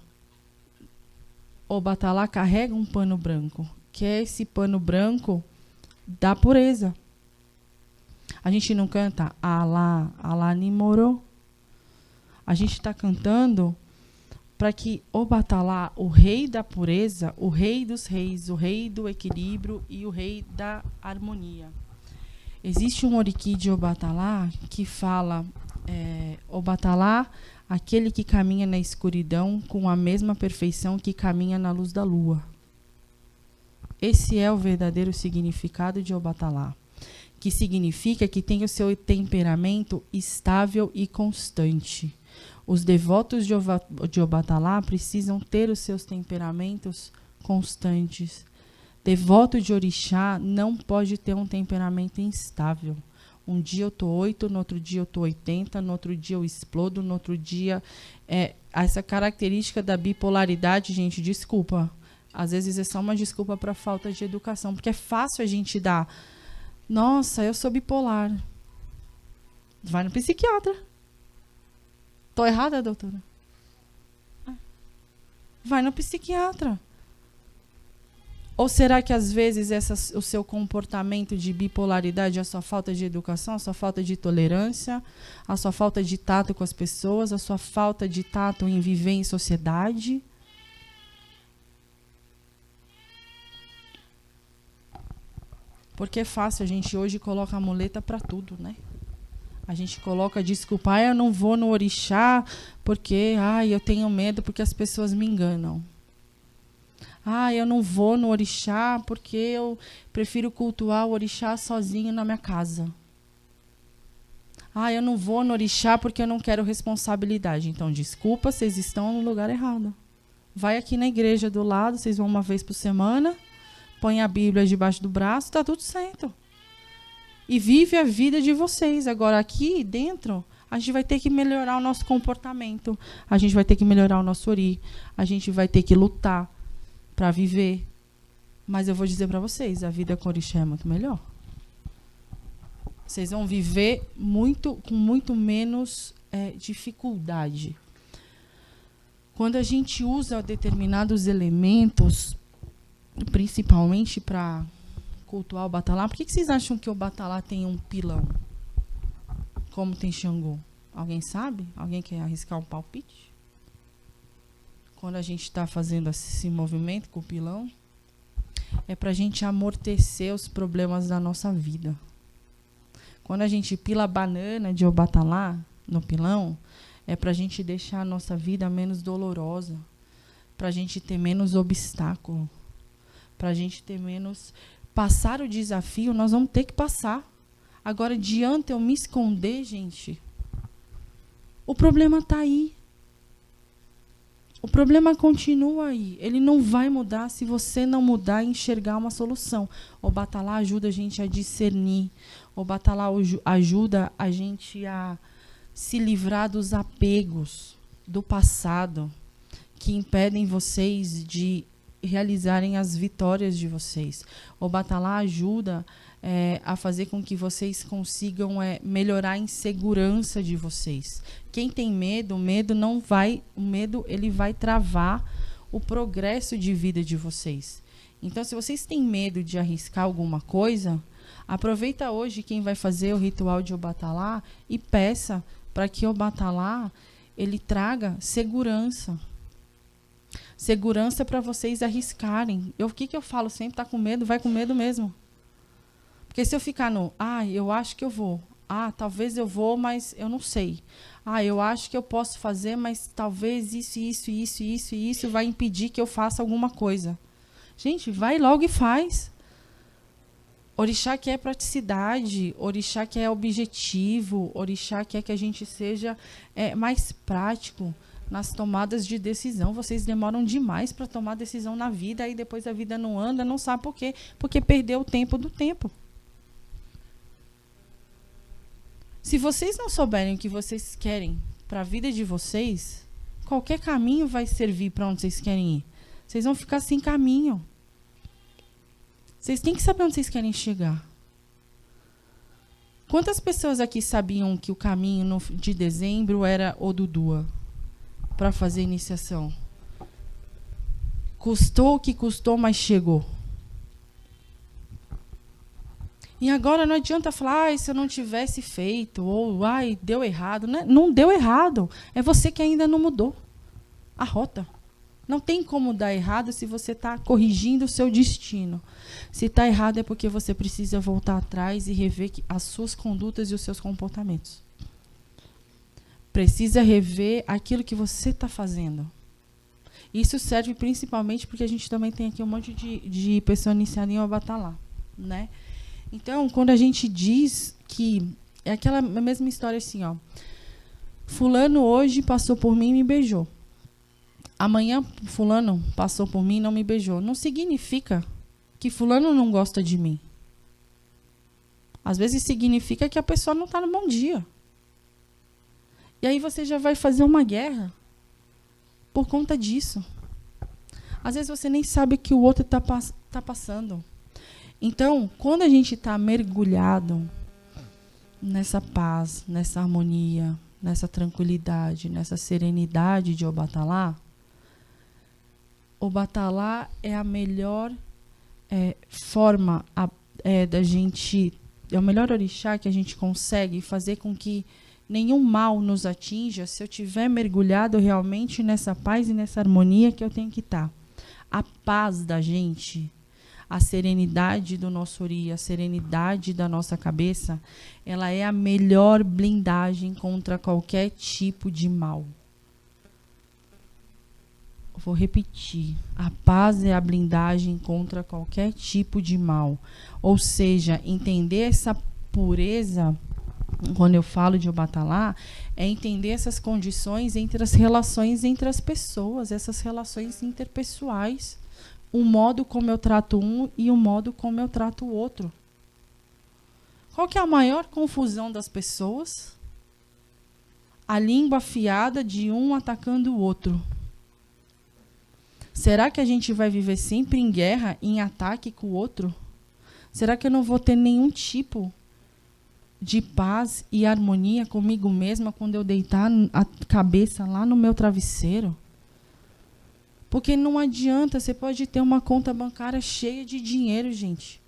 Obatalá carrega um pano branco, que é esse pano branco da pureza. A gente não canta Alá, Alá Nimorô. A gente está cantando para que Obatalá, o rei da pureza, o rei dos reis, o rei do equilíbrio e o rei da harmonia. Existe um oriki de Obatalá que fala Obatalá, aquele que caminha na escuridão com a mesma perfeição que caminha na luz da lua. Esse é o verdadeiro significado de Obatalá, que significa que tem o seu temperamento estável e constante. Os devotos de Obatalá precisam ter os seus temperamentos constantes. Devoto de Orixá não pode ter um temperamento instável. Um dia eu tô 8, no outro dia eu tô 80, no outro dia eu explodo, no outro dia... essa característica da bipolaridade, gente, desculpa. Às vezes é só uma desculpa para falta de educação, porque é fácil a gente dar... Nossa, eu sou bipolar. Vai no psiquiatra. Tô errada, doutora? Vai no psiquiatra. Ou será que às vezes o seu comportamento de bipolaridade é a sua falta de educação, a sua falta de tolerância, a sua falta de tato com as pessoas, a sua falta de tato em viver em sociedade? Porque é fácil, a gente hoje coloca a muleta para tudo, né? A gente coloca desculpa, eu não vou no orixá porque eu tenho medo porque as pessoas me enganam. Eu não vou no orixá porque eu prefiro cultuar o orixá sozinho na minha casa. Eu não vou no orixá porque eu não quero responsabilidade. Então, desculpa, vocês estão no lugar errado. Vai aqui na igreja do lado, vocês vão uma vez por semana, põe a Bíblia debaixo do braço, tá tudo certo. E vive a vida de vocês. Agora, aqui dentro, a gente vai ter que melhorar o nosso comportamento. A gente vai ter que melhorar o nosso ori. A gente vai ter que lutar para viver. Mas eu vou dizer para vocês, a vida com orixá é muito melhor. Vocês vão viver com muito menos dificuldade. Quando a gente usa determinados elementos, principalmente para cultuar o Obatalá, por que vocês acham que o Obatalá tem um pilão? Como tem Xangô? Alguém sabe? Alguém quer arriscar um palpite? Quando a gente está fazendo esse movimento com o pilão, é para a gente amortecer os problemas da nossa vida. Quando a gente pila a banana de Obatalá no pilão, é para a gente deixar a nossa vida menos dolorosa, para a gente ter menos obstáculo, para a gente ter menos... Passar o desafio, nós vamos ter que passar. Agora, adianta eu me esconder, gente? O problema está aí. O problema continua aí. Ele não vai mudar se você não mudar e enxergar uma solução. O Obatalá ajuda a gente a discernir. O Obatalá ajuda a gente a se livrar dos apegos do passado que impedem vocês de realizarem as vitórias de vocês. O Obatalá ajuda a fazer com que vocês consigam melhorar a insegurança de vocês. Quem tem medo, o medo ele vai travar o progresso de vida de vocês. Então, se vocês têm medo de arriscar alguma coisa, aproveita hoje quem vai fazer o ritual de Obatalá e peça para que o Obatalá ele traga segurança. Segurança para vocês arriscarem. O que eu falo sempre? Tá com medo? Vai com medo mesmo. Porque se eu ficar eu acho que eu vou. Talvez eu vou, mas eu não sei. Eu acho que eu posso fazer, mas talvez isso vai impedir que eu faça alguma coisa. Gente, vai logo e faz. Orixá quer praticidade, orixá quer objetivo, orixá quer que a gente seja mais prático. nas tomadas de decisão. Vocês demoram demais para tomar decisão na vida, aí depois a vida não anda, não sabe por quê? Porque perdeu o tempo do tempo. Se vocês não souberem o que vocês querem para a vida de vocês, qualquer caminho vai servir para onde vocês querem ir. Vocês vão ficar sem caminho. Vocês têm que saber onde vocês querem chegar. Quantas pessoas aqui sabiam que o caminho de dezembro era Odudua para fazer iniciação? Custou o que custou, mas chegou. E agora não adianta falar, se eu não tivesse feito, ou deu errado. Não deu errado. É você que ainda não mudou a rota. Não tem como dar errado se você está corrigindo o seu destino. Se está errado é porque você precisa voltar atrás e rever as suas condutas e os seus comportamentos. Precisa rever aquilo que você está fazendo. Isso serve principalmente porque a gente também tem aqui um monte de pessoa iniciada em Obatalá, né? Então, quando a gente diz que... É aquela mesma história assim, ó. Fulano hoje passou por mim e me beijou. Amanhã fulano passou por mim e não me beijou. Não significa que fulano não gosta de mim. Às vezes significa que a pessoa não está no bom dia. E aí você já vai fazer uma guerra por conta disso. Às vezes você nem sabe o que o outro está passando. Então, quando a gente está mergulhado nessa paz, nessa harmonia, nessa tranquilidade, nessa serenidade de Obatalá, Obatalá é a melhor forma da gente... É o melhor orixá que a gente consegue fazer com que nenhum mal nos atinja se eu estiver mergulhado realmente nessa paz e nessa harmonia que eu tenho que estar. A paz da gente, a serenidade do nosso ori, a serenidade da nossa cabeça, ela é a melhor blindagem contra qualquer tipo de mal. Vou repetir. A paz é a blindagem contra qualquer tipo de mal. Ou seja, entender essa pureza, quando eu falo de Obatalá, é entender essas condições entre as relações entre as pessoas, essas relações interpessoais. O modo como eu trato um e o modo como eu trato o outro. Qual que é a maior confusão das pessoas? A língua afiada de um atacando o outro. Será que a gente vai viver sempre em guerra, em ataque com o outro? Será que eu não vou ter nenhum tipo de paz e harmonia comigo mesma quando eu deitar a cabeça lá no meu travesseiro? Porque não adianta, você pode ter uma conta bancária cheia de dinheiro, gente.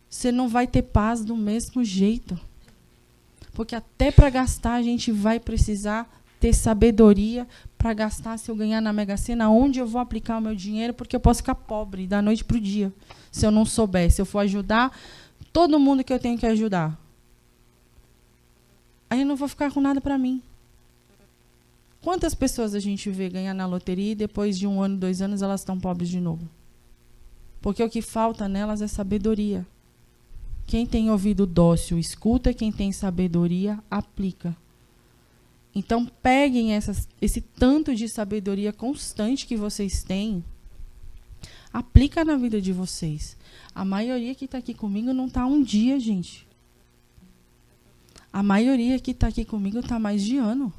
Você não vai ter paz do mesmo jeito. Porque até para gastar a gente vai precisar ter sabedoria para gastar. Se eu ganhar na Mega Sena, onde eu vou aplicar o meu dinheiro, porque eu posso ficar pobre da noite para o dia, se eu não souber. Se eu for ajudar todo mundo que eu tenho que ajudar, aí eu não vou ficar com nada para mim. Quantas pessoas a gente vê ganhar na loteria e depois de 1 ano, 2 anos, elas estão pobres de novo? Porque o que falta nelas é sabedoria. Quem tem ouvido dócil, escuta. Quem tem sabedoria, aplica. Então, peguem esse tanto de sabedoria constante que vocês têm, aplica na vida de vocês. A maioria que está aqui comigo não está um dia, gente. A maioria que está aqui comigo está mais de ano.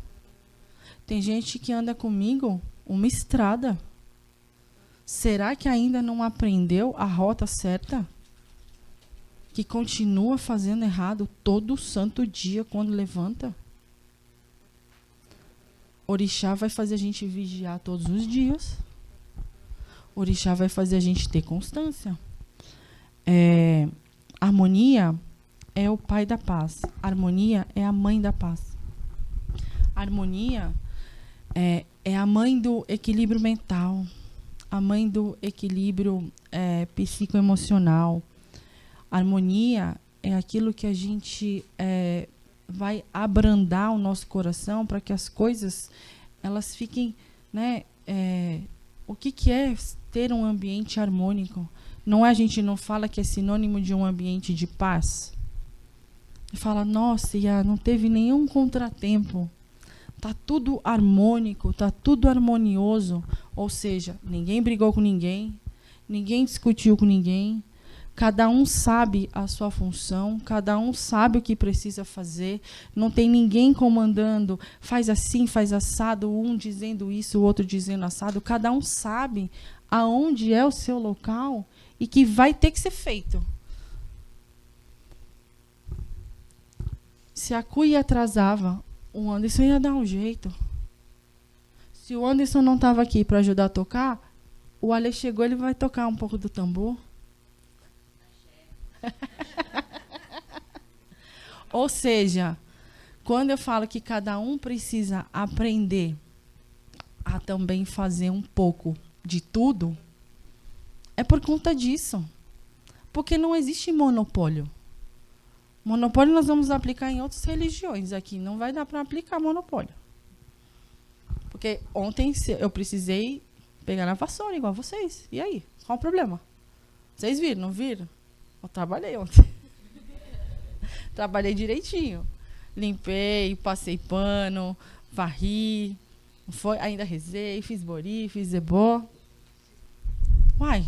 Tem gente que anda comigo uma estrada. Será que ainda não aprendeu a rota certa? Que continua fazendo errado todo santo dia quando levanta? Orixá vai fazer a gente vigiar todos os dias. Orixá vai fazer a gente ter constância. Harmonia é o pai da paz. Harmonia é a mãe da paz. Harmonia é a mãe do equilíbrio mental, a mãe do equilíbrio psicoemocional. Harmonia é aquilo que a gente vai abrandar o nosso coração para que as coisas elas fiquem, né? O que é ter um ambiente harmônico? Não é, a gente não fala que é sinônimo de um ambiente de paz? Fala, nossa, não teve nenhum contratempo. Tá tudo harmônico, tá tudo harmonioso. Ou seja, ninguém brigou com ninguém, ninguém discutiu com ninguém. Cada um sabe a sua função, cada um sabe o que precisa fazer. Não tem ninguém comandando, faz assim, faz assado, um dizendo isso, o outro dizendo assado. Cada um sabe aonde é o seu local e que vai ter que ser feito. Se a cuia atrasava, o Anderson ia dar um jeito. Se o Anderson não estava aqui para ajudar a tocar, o Ale chegou, ele vai tocar um pouco do tambor. Ou seja, quando eu falo que cada um precisa aprender a também fazer um pouco de tudo, é por conta disso. Porque não existe monopólio. Monopólio nós vamos aplicar em outras religiões. Aqui não vai dar para aplicar monopólio. Porque ontem eu precisei pegar na vassoura igual vocês. E aí? Qual o problema? Vocês viram, não viram? Eu trabalhei ontem. Trabalhei direitinho. Limpei, passei pano, varri, ainda rezei, fiz bori, fiz zebó. Uai,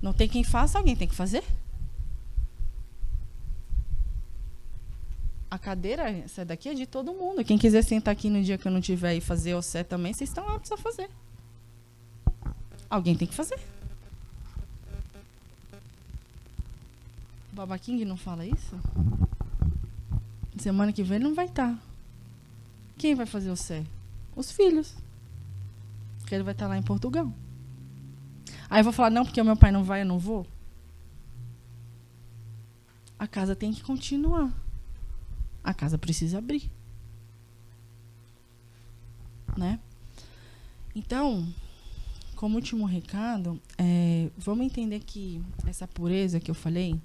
não tem quem faça, alguém tem que fazer? A cadeira, essa daqui é de todo mundo. Quem quiser sentar aqui no dia que eu não tiver e fazer o sé também, vocês estão aptos a fazer. Alguém tem que fazer. O Baba King não fala isso? Semana que vem ele não vai estar. Quem vai fazer o sé? Os filhos. Porque ele vai estar lá em Portugal. Aí eu vou falar, não, porque o meu pai não vai, eu não vou. A casa tem que continuar. A casa precisa abrir. Né? Então, como último recado, vamos entender que essa pureza que eu falei,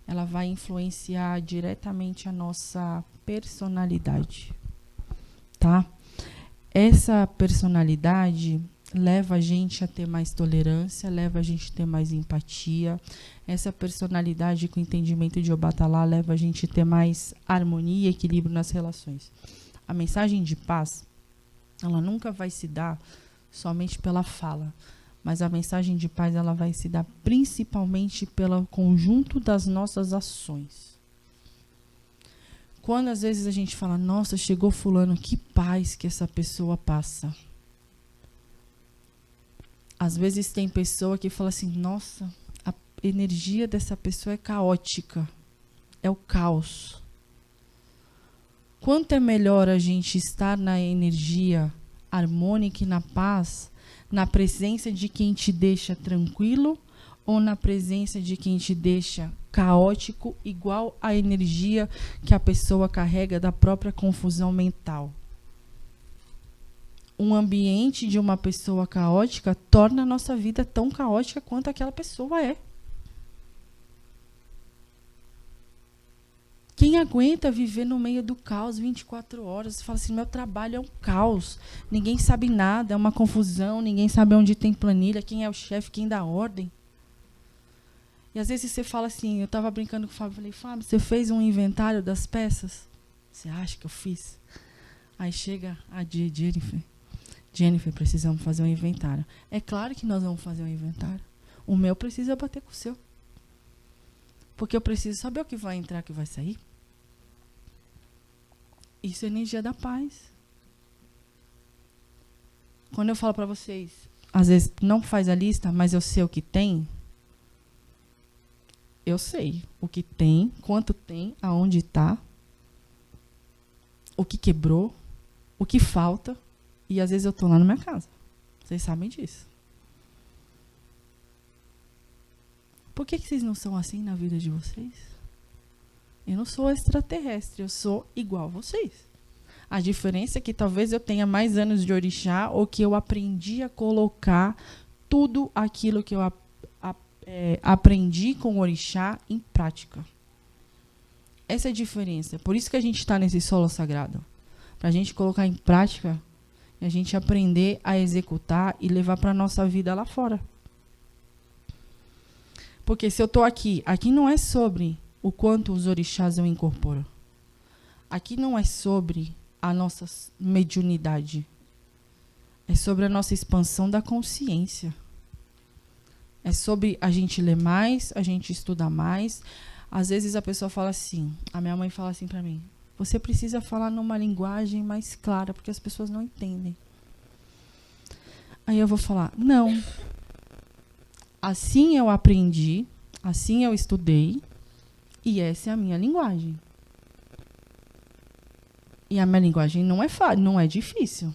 ela vai influenciar diretamente a nossa personalidade. Tá? Essa personalidade leva a gente a ter mais tolerância, leva a gente a ter mais empatia. Essa personalidade com entendimento de Obatalá leva a gente a ter mais harmonia e equilíbrio nas relações. A mensagem de paz, ela nunca vai se dar somente pela fala, mas a mensagem de paz ela vai se dar principalmente pelo conjunto das nossas ações. Quando às vezes a gente fala, nossa, chegou fulano, que paz que essa pessoa passa. Às vezes tem pessoa que fala assim, nossa, a energia dessa pessoa é caótica, é o caos. Quanto é melhor a gente estar na energia harmônica e na paz, na presença de quem te deixa tranquilo ou na presença de quem te deixa caótico, igual a energia que a pessoa carrega da própria confusão mental. Um ambiente de uma pessoa caótica torna a nossa vida tão caótica quanto aquela pessoa é. Quem aguenta viver no meio do caos 24 horas? Fala assim, meu trabalho é um caos. Ninguém sabe nada, é uma confusão, ninguém sabe onde tem planilha, quem é o chefe, quem dá ordem. E às vezes você fala assim, eu estava brincando com o Fábio, falei, Fábio, você fez um inventário das peças? Você acha que eu fiz? Aí chega a Jennifer, precisamos fazer um inventário. É claro que nós vamos fazer um inventário. O meu precisa bater com o seu. Porque eu preciso saber o que vai entrar, o que vai sair. Isso é energia da paz. Quando eu falo para vocês, às vezes não faz a lista, mas eu sei o que tem. Eu sei o que tem, quanto tem, aonde está, o que quebrou, o que falta. E às vezes eu estou lá na minha casa. Vocês sabem disso. Por que vocês não são assim na vida de vocês? Eu não sou extraterrestre, eu sou igual a vocês. A diferença é que talvez eu tenha mais anos de orixá ou que eu aprendi a colocar tudo aquilo que eu aprendi com o orixá em prática. Essa é a diferença. Por isso que a gente está nesse solo sagrado. Para a gente colocar em prática e a gente aprender a executar e levar para a nossa vida lá fora. Porque se eu estou aqui não é sobre o quanto os orixás eu incorporo. Aqui não é sobre a nossa mediunidade. É sobre a nossa expansão da consciência. É sobre a gente ler mais, a gente estudar mais. Às vezes a pessoa fala assim, a minha mãe fala assim para mim, você precisa falar numa linguagem mais clara, porque as pessoas não entendem. Aí eu vou falar, não. Assim eu aprendi, assim eu estudei, e essa é a minha linguagem. E a minha linguagem não é difícil.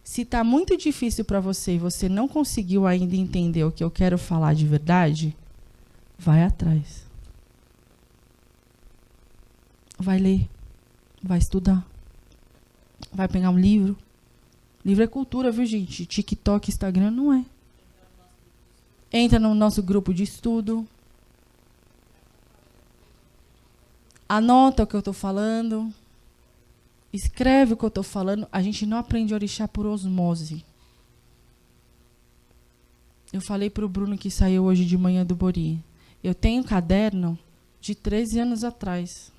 Se está muito difícil para você e você não conseguiu ainda entender o que eu quero falar de verdade, vai atrás. Vai ler, vai estudar, vai pegar um livro. Livro é cultura, viu, gente? TikTok, Instagram não é. Entra no nosso grupo de estudo. Anota o que eu estou falando. Escreve o que eu estou falando. A gente não aprende orixá por osmose. Eu falei para o Bruno que saiu hoje de manhã do Bori. Eu tenho um caderno de 13 anos atrás.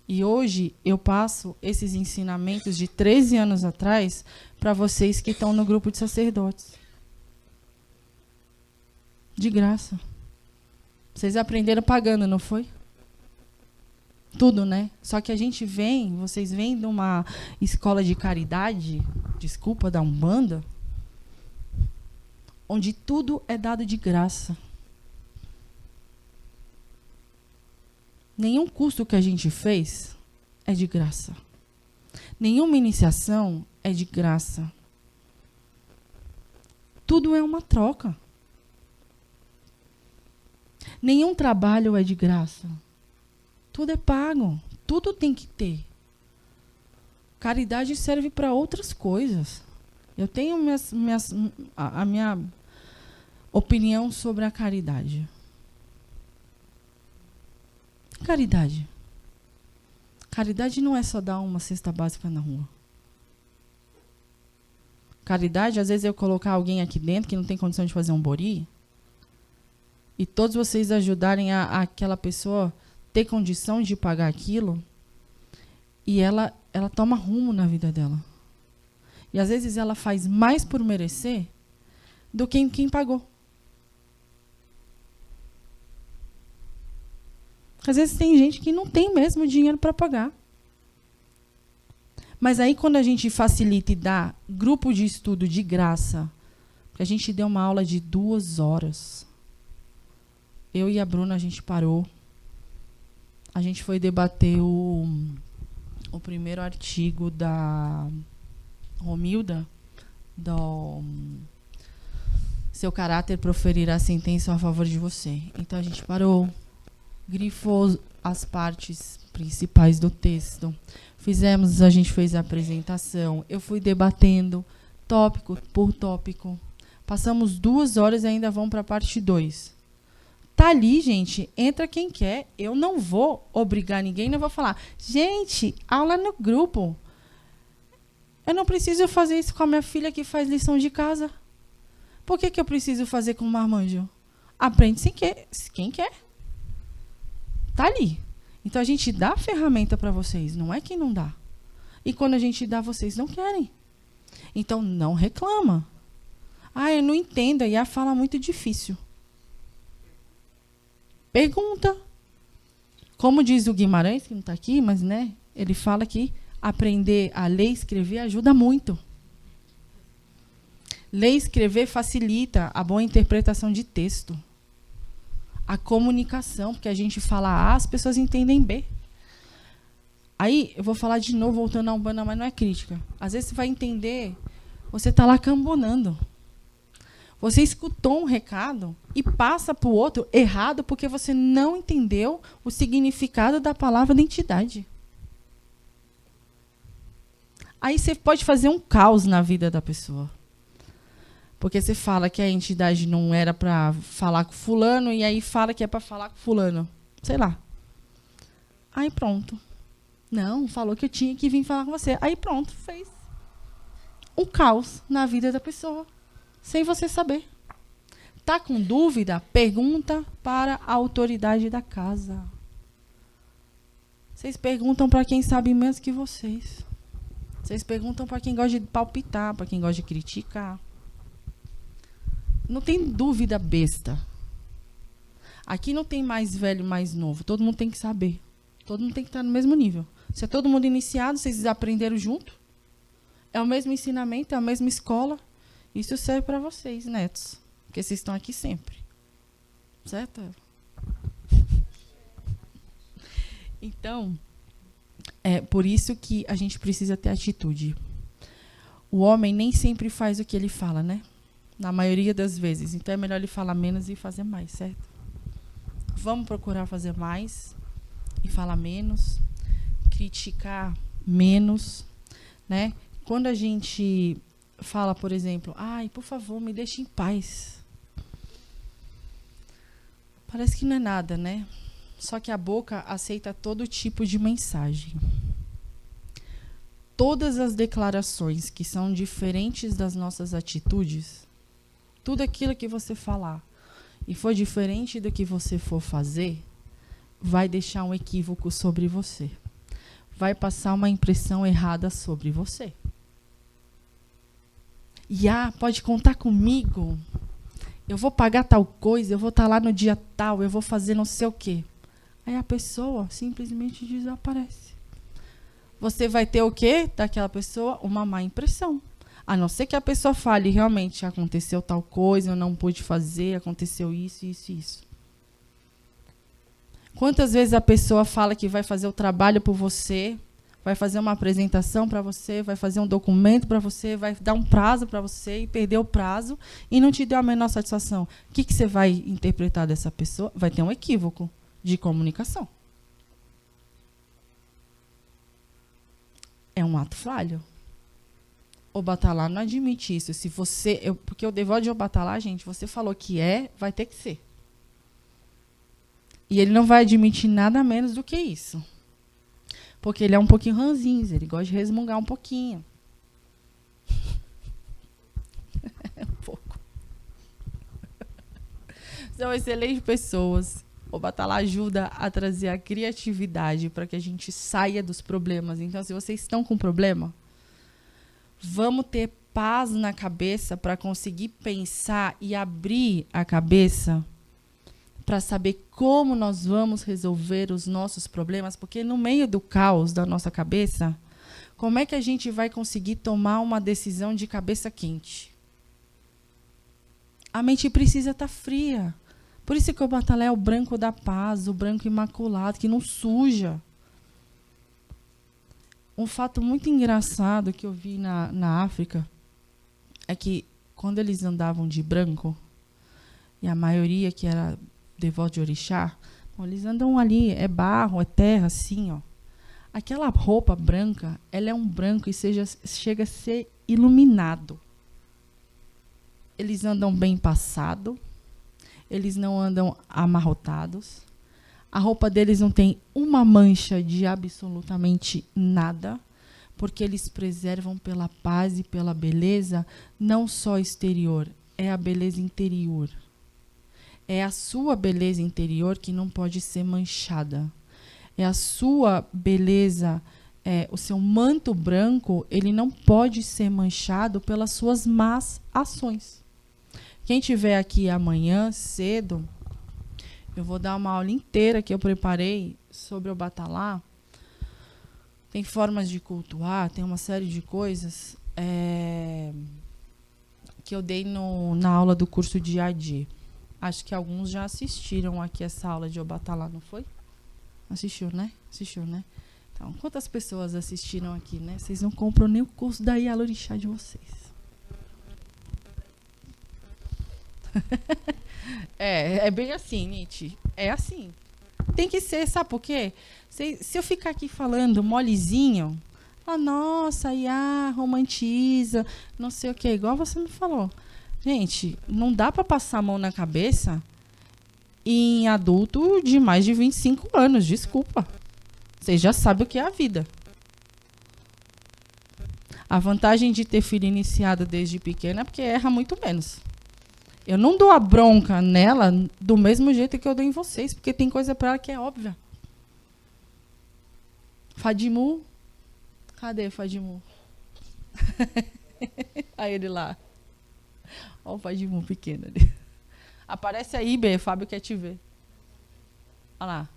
E hoje eu passo esses ensinamentos de 13 anos atrás para vocês que estão no grupo de sacerdotes. De graça. Vocês aprenderam pagando, não foi? Tudo, né? Só que a gente vocês vêm de uma escola de caridade, desculpa, da Umbanda, onde tudo é dado de graça. Nenhum curso que a gente fez é de graça. Nenhuma iniciação é de graça. Tudo é uma troca. Nenhum trabalho é de graça. Tudo é pago. Tudo tem que ter. Caridade serve para outras coisas. Eu tenho a minha opinião sobre a caridade. Caridade. Caridade não é só dar uma cesta básica na rua. Caridade, às vezes eu colocar alguém aqui dentro que não tem condição de fazer um bori e todos vocês ajudarem aquela pessoa ter condição de pagar aquilo e ela toma rumo na vida dela. E às vezes ela faz mais por merecer do que quem pagou. Às vezes tem gente que não tem mesmo dinheiro para pagar. Mas aí quando a gente facilita e dá grupo de estudo de graça, a gente deu uma aula de 2 horas. Eu e a Bruna, a gente parou. A gente foi debater o primeiro artigo da Romilda, do seu caráter proferirá sentença a favor de você. Então a gente parou, grifou as partes principais do texto. A gente fez a apresentação. Eu fui debatendo tópico por tópico. Passamos 2 horas e ainda vamos para a parte 2. Tá ali, gente, entra quem quer. Eu não vou obrigar ninguém, não vou falar, gente, aula no grupo. Eu não preciso fazer isso com a minha filha que faz lição de casa. Por que eu preciso fazer com o marmanjo? Aprende sem quem quer. Tá ali. Então a gente dá a ferramenta para vocês, não é que não dá. E quando a gente dá, vocês não querem. Então não reclama. Eu não entendo, aí a fala é muito difícil. Pergunta. Como diz o Guimarães, que não está aqui, mas né, ele fala que aprender a ler e escrever ajuda muito. Ler e escrever facilita a boa interpretação de texto. A comunicação, porque a gente fala A, as pessoas entendem B. Aí, eu vou falar de novo, voltando à Umbanda, mas não é crítica. Às vezes você vai entender, você está lá cambonando. Você escutou um recado e passa para o outro errado porque você não entendeu o significado da palavra identidade. Aí você pode fazer um caos na vida da pessoa. Porque você fala que a entidade não era para falar com fulano e aí fala que é para falar com fulano. Sei lá. Aí pronto. Não, falou que eu tinha que vir falar com você. Aí pronto, fez um caos na vida da pessoa. Sem você saber. Tá com dúvida? Pergunta para a autoridade da casa. Vocês perguntam para quem sabe menos que vocês. Vocês perguntam para quem gosta de palpitar, para quem gosta de criticar. Não tem dúvida besta. Aqui não tem mais velho e mais novo. Todo mundo tem que saber. Todo mundo tem que estar no mesmo nível. Se é todo mundo iniciado, vocês aprenderam junto. É o mesmo ensinamento, é a mesma escola. Isso serve para vocês, netos. Porque vocês estão aqui sempre. Certo? Então, é por isso que a gente precisa ter atitude. O homem nem sempre faz o que ele fala, né? Na maioria das vezes. Então é melhor ele falar menos e fazer mais, certo? Vamos procurar fazer mais e falar menos, criticar menos, né? Quando a gente fala, por exemplo, ai, por favor, me deixe em paz. Parece que não é nada, né? Só que a boca aceita todo tipo de mensagem. Todas as declarações que são diferentes das nossas atitudes, tudo aquilo que você falar e for diferente do que você for fazer, vai deixar um equívoco sobre você. Vai passar uma impressão errada sobre você. E pode contar comigo. Eu vou pagar tal coisa, eu vou estar lá no dia tal, eu vou fazer não sei o quê. Aí a pessoa simplesmente desaparece. Você vai ter o quê daquela pessoa? Uma má impressão. A não ser que a pessoa fale, realmente aconteceu tal coisa, eu não pude fazer, aconteceu isso, isso e isso. Quantas vezes a pessoa fala que vai fazer o trabalho por você, vai fazer uma apresentação para você, vai fazer um documento para você, vai dar um prazo para você e perdeu o prazo e não te deu a menor satisfação. O que você vai interpretar dessa pessoa? Vai ter um equívoco de comunicação. É um ato falho. O Batalá não admite isso. Se você, porque o devoto de Obatalá, gente, você falou que vai ter que ser. E ele não vai admitir nada menos do que isso. Porque ele é um pouquinho ranzinza, ele gosta de resmungar um pouquinho. Um pouco. São excelentes pessoas. O Batalá ajuda a trazer a criatividade para que a gente saia dos problemas. Então, se vocês estão com problema, vamos ter paz na cabeça para conseguir pensar e abrir a cabeça para saber como nós vamos resolver os nossos problemas, porque no meio do caos da nossa cabeça, como é que a gente vai conseguir tomar uma decisão de cabeça quente? A mente precisa estar fria. Por isso que o Batalá é o branco da paz, o branco imaculado, que não suja. Um fato muito engraçado que eu vi na África é que quando eles andavam de branco, e a maioria que era devoto de orixá, eles andam ali, é barro, é terra, assim, ó. Aquela roupa branca, ela é um branco e chega a ser iluminado. Eles andam bem passado, eles não andam amarrotados, a roupa deles não tem uma mancha de absolutamente nada, porque eles preservam pela paz e pela beleza, não só exterior, é a beleza interior. É a sua beleza interior que não pode ser manchada. É a sua beleza, o seu manto branco, ele não pode ser manchado pelas suas más ações. Quem estiver aqui amanhã, cedo, eu vou dar uma aula inteira que eu preparei sobre o Batalá. Tem formas de cultuar, tem uma série de coisas que eu dei na aula do curso de AD. Acho que alguns já assistiram aqui essa aula de Obatalá, não foi? Assistiu, né? Assistiu, né? Então, quantas pessoas assistiram aqui, né? Vocês não compram nem o curso da Ialorixá de vocês. É bem assim, Nietzsche. É assim. Tem que ser, sabe por quê? Se eu ficar aqui falando molezinho, nossa, romantiza, não sei o quê, igual você me falou. Gente, não dá para passar a mão na cabeça em adulto de mais de 25 anos, desculpa. Você já sabe o que é a vida. A vantagem de ter filho iniciado desde pequena é porque erra muito menos. Eu não dou a bronca nela do mesmo jeito que eu dou em vocês, porque tem coisa para ela que é óbvia. Fadimu? Cadê Fadimu? Aí ele lá. Olha o Fadimu pequeno ali. Aparece aí, B, Fábio quer te ver. Olha lá.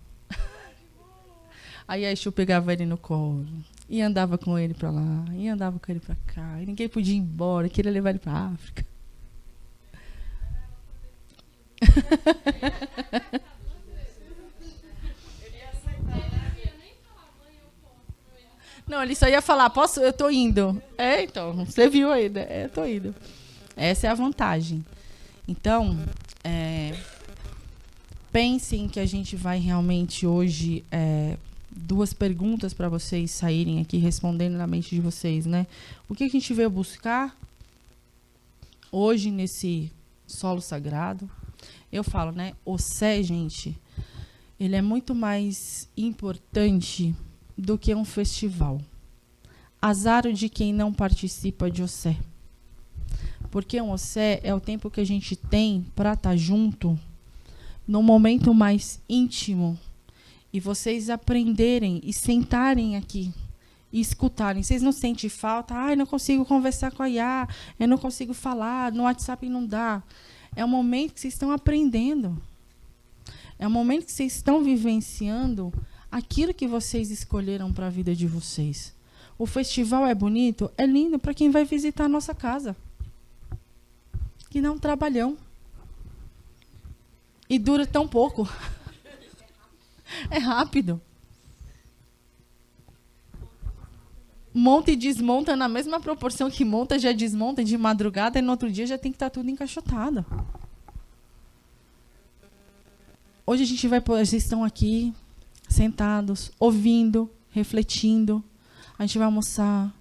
Aí a Exu pegava ele no colo. E andava com ele pra lá. E andava com ele pra cá. E ninguém podia ir embora. Queria levar ele pra África. Não, ele só ia falar, posso? Eu tô indo. Então, você viu aí, né? Tô indo. Essa é a vantagem. Então, pensem que a gente vai realmente hoje... 2 perguntas para vocês saírem aqui respondendo na mente de vocês, né? O que a gente veio buscar hoje nesse solo sagrado? Eu falo, né? O Sé, gente, ele é muito mais importante do que um festival. Azar de quem não participa de Ossé. Porque um Ossé é o tempo que a gente tem para estar junto no momento mais íntimo e vocês aprenderem e sentarem aqui e escutarem. Vocês não sentem falta? Ai, não consigo conversar com a Iá, eu não consigo falar, no WhatsApp não dá. É um momento que vocês estão aprendendo. É um momento que vocês estão vivenciando aquilo que vocês escolheram para a vida de vocês. O festival é bonito? É lindo para quem vai visitar a nossa casa. Que não trabalham. E dura tão pouco. É rápido. Monta e desmonta na mesma proporção que monta, já desmonta de madrugada e no outro dia já tem que estar tudo encaixotado. Hoje a gente vai, vocês estão aqui sentados, ouvindo, refletindo. A gente vai almoçar,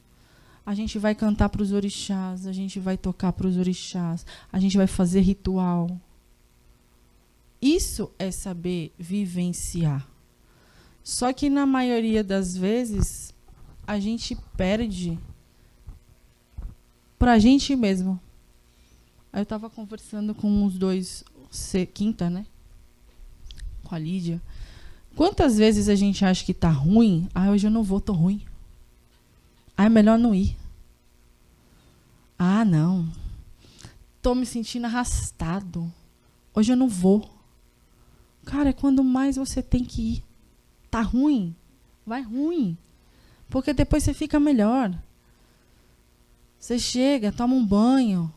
a gente vai cantar para os orixás, a gente vai tocar para os orixás, a gente vai fazer ritual. Isso é saber vivenciar. Só que na maioria das vezes a gente perde pra gente mesmo. Aí eu estava conversando com os dois, quinta, né? Com a Lídia. Quantas vezes a gente acha que tá ruim? Ah, hoje eu não vou, tô ruim. Ah, é melhor não ir. Ah, não. Tô me sentindo arrastado. Hoje eu não vou. Cara, é quando mais você tem que ir. Tá ruim? Vai ruim. Porque depois você fica melhor. Você chega, toma um banho,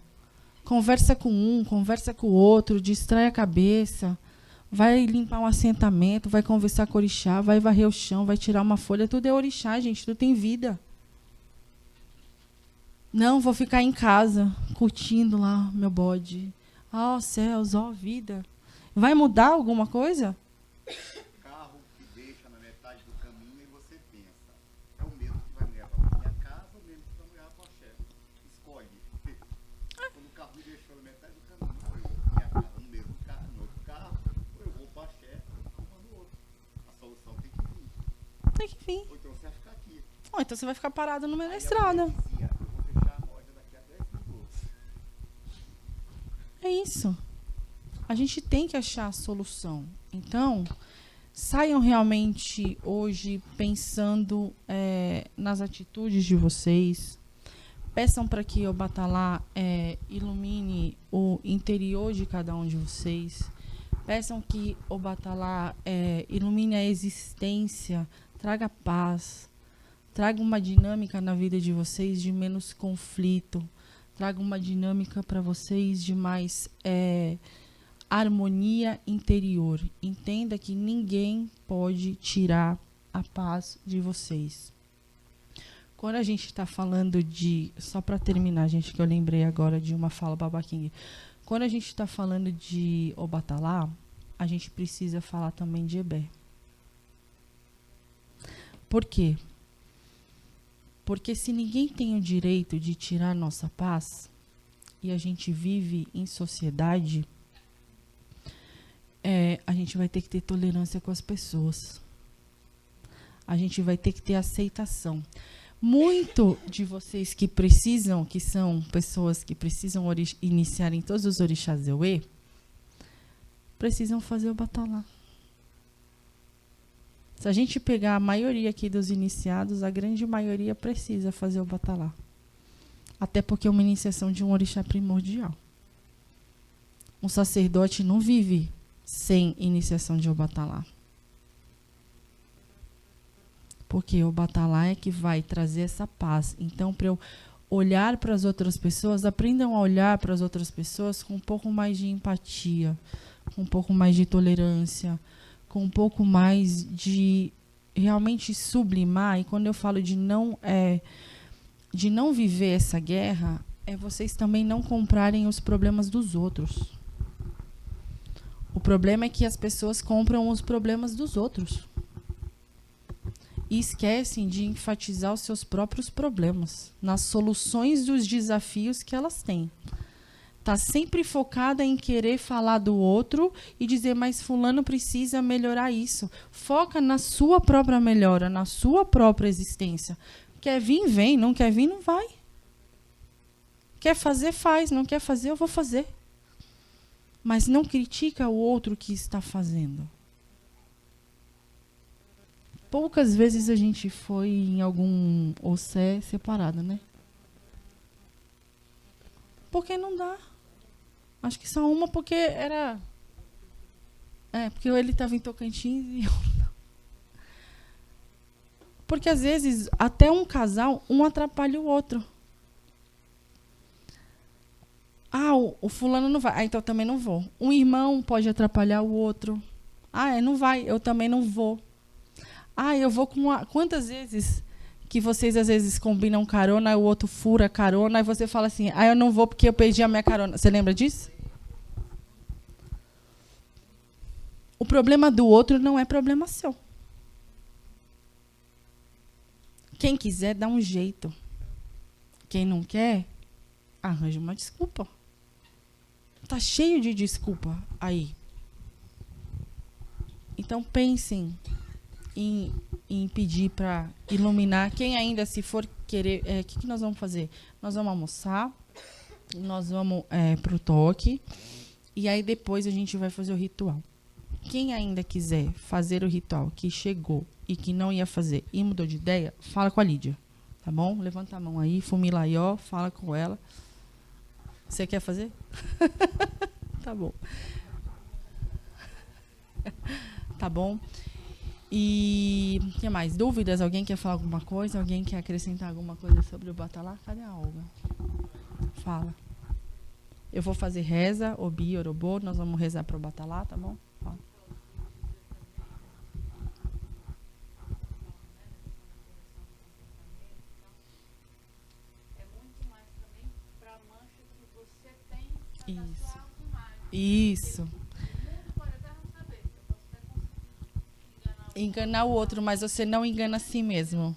conversa com um, conversa com o outro, distrai a cabeça, vai limpar um assentamento, vai conversar com o orixá, vai varrer o chão, vai tirar uma folha. Tudo é orixá, gente. Tudo tem vida. Não, vou ficar em casa, curtindo lá meu bode. Oh, céus, ó, vida. Vai mudar alguma coisa? Carro que deixa na metade do caminho e você pensa, é o mesmo que vai me levar para minha casa ou mesmo que vai me levar para a chefe? Escolhe. Quando o carro me deixou na metade do caminho, ou eu vou para minha casa no mesmo carro, no outro carro, ou eu vou para a chefe ou uma no outro. A solução tem que vir. Tem que vir. Ou então você vai ficar aqui. Ou então você vai ficar parado no meio da Aí estrada. eu vou fechar a loja daqui a 10 minutos. É isso. A gente tem que achar a solução. Então, saiam realmente hoje pensando nas atitudes de vocês. Peçam para que o Batalá ilumine o interior de cada um de vocês. Peçam que o Batalá ilumine a existência, traga paz, traga uma dinâmica na vida de vocês de menos conflito, traga uma dinâmica para vocês de mais harmonia interior. Entenda que ninguém pode tirar a paz de vocês. Quando a gente está falando de... Só para terminar, gente, que eu lembrei agora de uma fala Baba King. Quando a gente está falando de Obatalá, a gente precisa falar também de Ebé. Por quê? Porque se ninguém tem o direito de tirar nossa paz, e a gente vive em sociedade... a gente vai ter que ter tolerância com as pessoas. A gente vai ter que ter aceitação. Muito de vocês que precisam, que são pessoas que precisam iniciar em todos os orixás Euê, precisam fazer o Batalá. Se a gente pegar a maioria aqui dos iniciados, a grande maioria precisa fazer o batalá. Até porque é uma iniciação de um orixá primordial. Um sacerdote não vive sem iniciação de Obatalá. Porque o Obatalá é que vai trazer essa paz. Então, para eu olhar para as outras pessoas, aprendam a olhar para as outras pessoas com um pouco mais de empatia, com um pouco mais de tolerância, com um pouco mais de realmente sublimar. E quando eu falo de não viver essa guerra, é vocês também não comprarem os problemas dos outros. O problema é que as pessoas compram os problemas dos outros e esquecem de enfatizar os seus próprios problemas nas soluções dos desafios que elas têm. Está sempre focada em querer falar do outro e dizer, mas fulano precisa melhorar isso. Foca na sua própria melhora, na sua própria existência. Quer vir, vem. Não quer vir, não vai. Quer fazer, faz. Não quer fazer, eu vou fazer. Mas não critica o outro que está fazendo. Poucas vezes a gente foi em algum OCE separado, né? Porque não dá. Acho que só uma, porque era... porque ele estava em Tocantins e eu não. Porque às vezes, até um casal, um atrapalha o outro. O fulano não vai. Então eu também não vou. Um irmão pode atrapalhar o outro. Não vai, eu também não vou. Eu vou com Quantas vezes que vocês às vezes combinam carona, o outro fura a carona, e você fala assim, eu não vou porque eu perdi a minha carona. Você lembra disso? O problema do outro não é problema seu. Quem quiser, dá um jeito. Quem não quer, arranja uma desculpa. Tá cheio de desculpa aí. Então pensem em pedir para iluminar. Quem ainda, se for querer, o que nós vamos fazer? Nós vamos almoçar, nós vamos para o toque, e aí depois a gente vai fazer o ritual. Quem ainda quiser fazer o ritual, que chegou e que não ia fazer e mudou de ideia, fala com a Lídia, tá bom? Levanta a mão aí, Fumilaió, fala com ela. Você quer fazer? Tá bom. Tá bom. E o que mais? Dúvidas? Alguém quer falar alguma coisa? Alguém quer acrescentar alguma coisa sobre o batalá? Cadê a Olga? Fala. Eu vou fazer reza, Obi, Orobô. Nós vamos rezar para o batalá, tá bom? Fala. Isso. Enganar o outro, mas você não engana a si mesmo.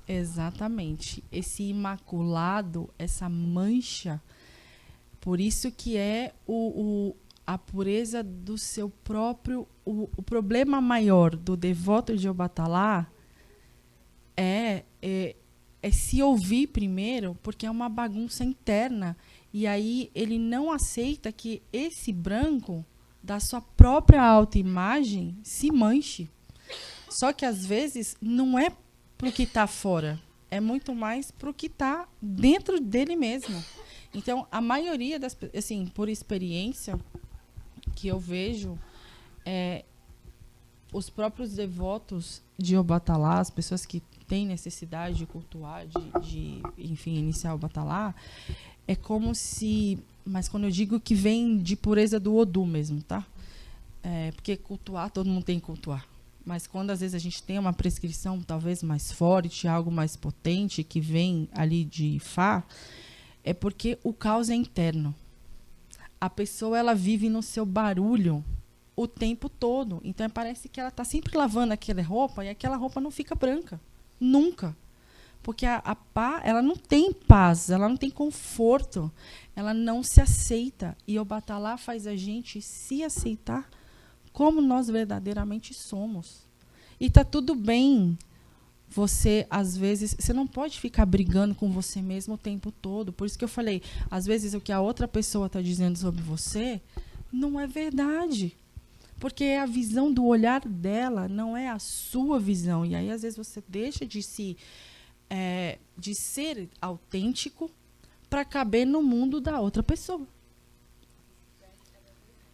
Exatamente. Esse imaculado, essa mancha, por isso que é a pureza do seu próprio... O problema maior do devoto de Obatalá é se ouvir primeiro, porque é uma bagunça interna. E aí ele não aceita que esse branco da sua própria autoimagem se manche. Só que, às vezes, não é para o que está fora. É muito mais para o que está dentro dele mesmo. Então, a maioria das pessoas, assim, por experiência que eu vejo, os próprios devotos de Obatalá, as pessoas que têm necessidade de cultuar, enfim, iniciar o batalá, é como se... Mas quando eu digo que vem de pureza do Odu mesmo, tá? Porque cultuar, todo mundo tem que cultuar. Mas quando, às vezes, a gente tem uma prescrição talvez mais forte, algo mais potente, que vem ali de Fá, é porque o caos é interno. A pessoa, ela vive no seu barulho o tempo todo. Então, parece que ela está sempre lavando aquela roupa e aquela roupa não fica branca. Nunca. Porque a pá, ela não tem paz, ela não tem conforto, ela não se aceita. E o batalá faz a gente se aceitar como nós verdadeiramente somos. E está tudo bem você, às vezes, você não pode ficar brigando com você mesmo o tempo todo. Por isso que eu falei, às vezes o que a outra pessoa está dizendo sobre você não é verdade. Porque é a visão do olhar dela, não é a sua visão. E aí, às vezes, você deixa de ser autêntico para caber no mundo da outra pessoa.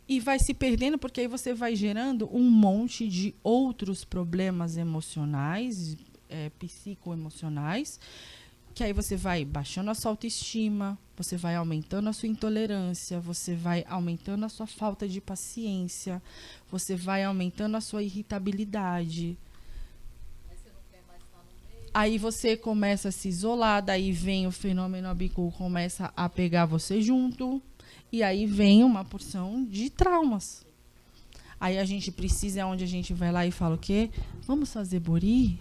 E vai se perdendo, porque aí você vai gerando um monte de outros problemas emocionais, psicoemocionais, que aí você vai baixando a sua autoestima, você vai aumentando a sua intolerância, você vai aumentando a sua falta de paciência, você vai aumentando a sua irritabilidade. Aí você começa a se isolar, daí vem o fenômeno Abicu, começa a pegar você junto, e aí vem uma porção de traumas. Aí a gente precisa, é onde a gente vai lá e fala o quê? Vamos fazer bori?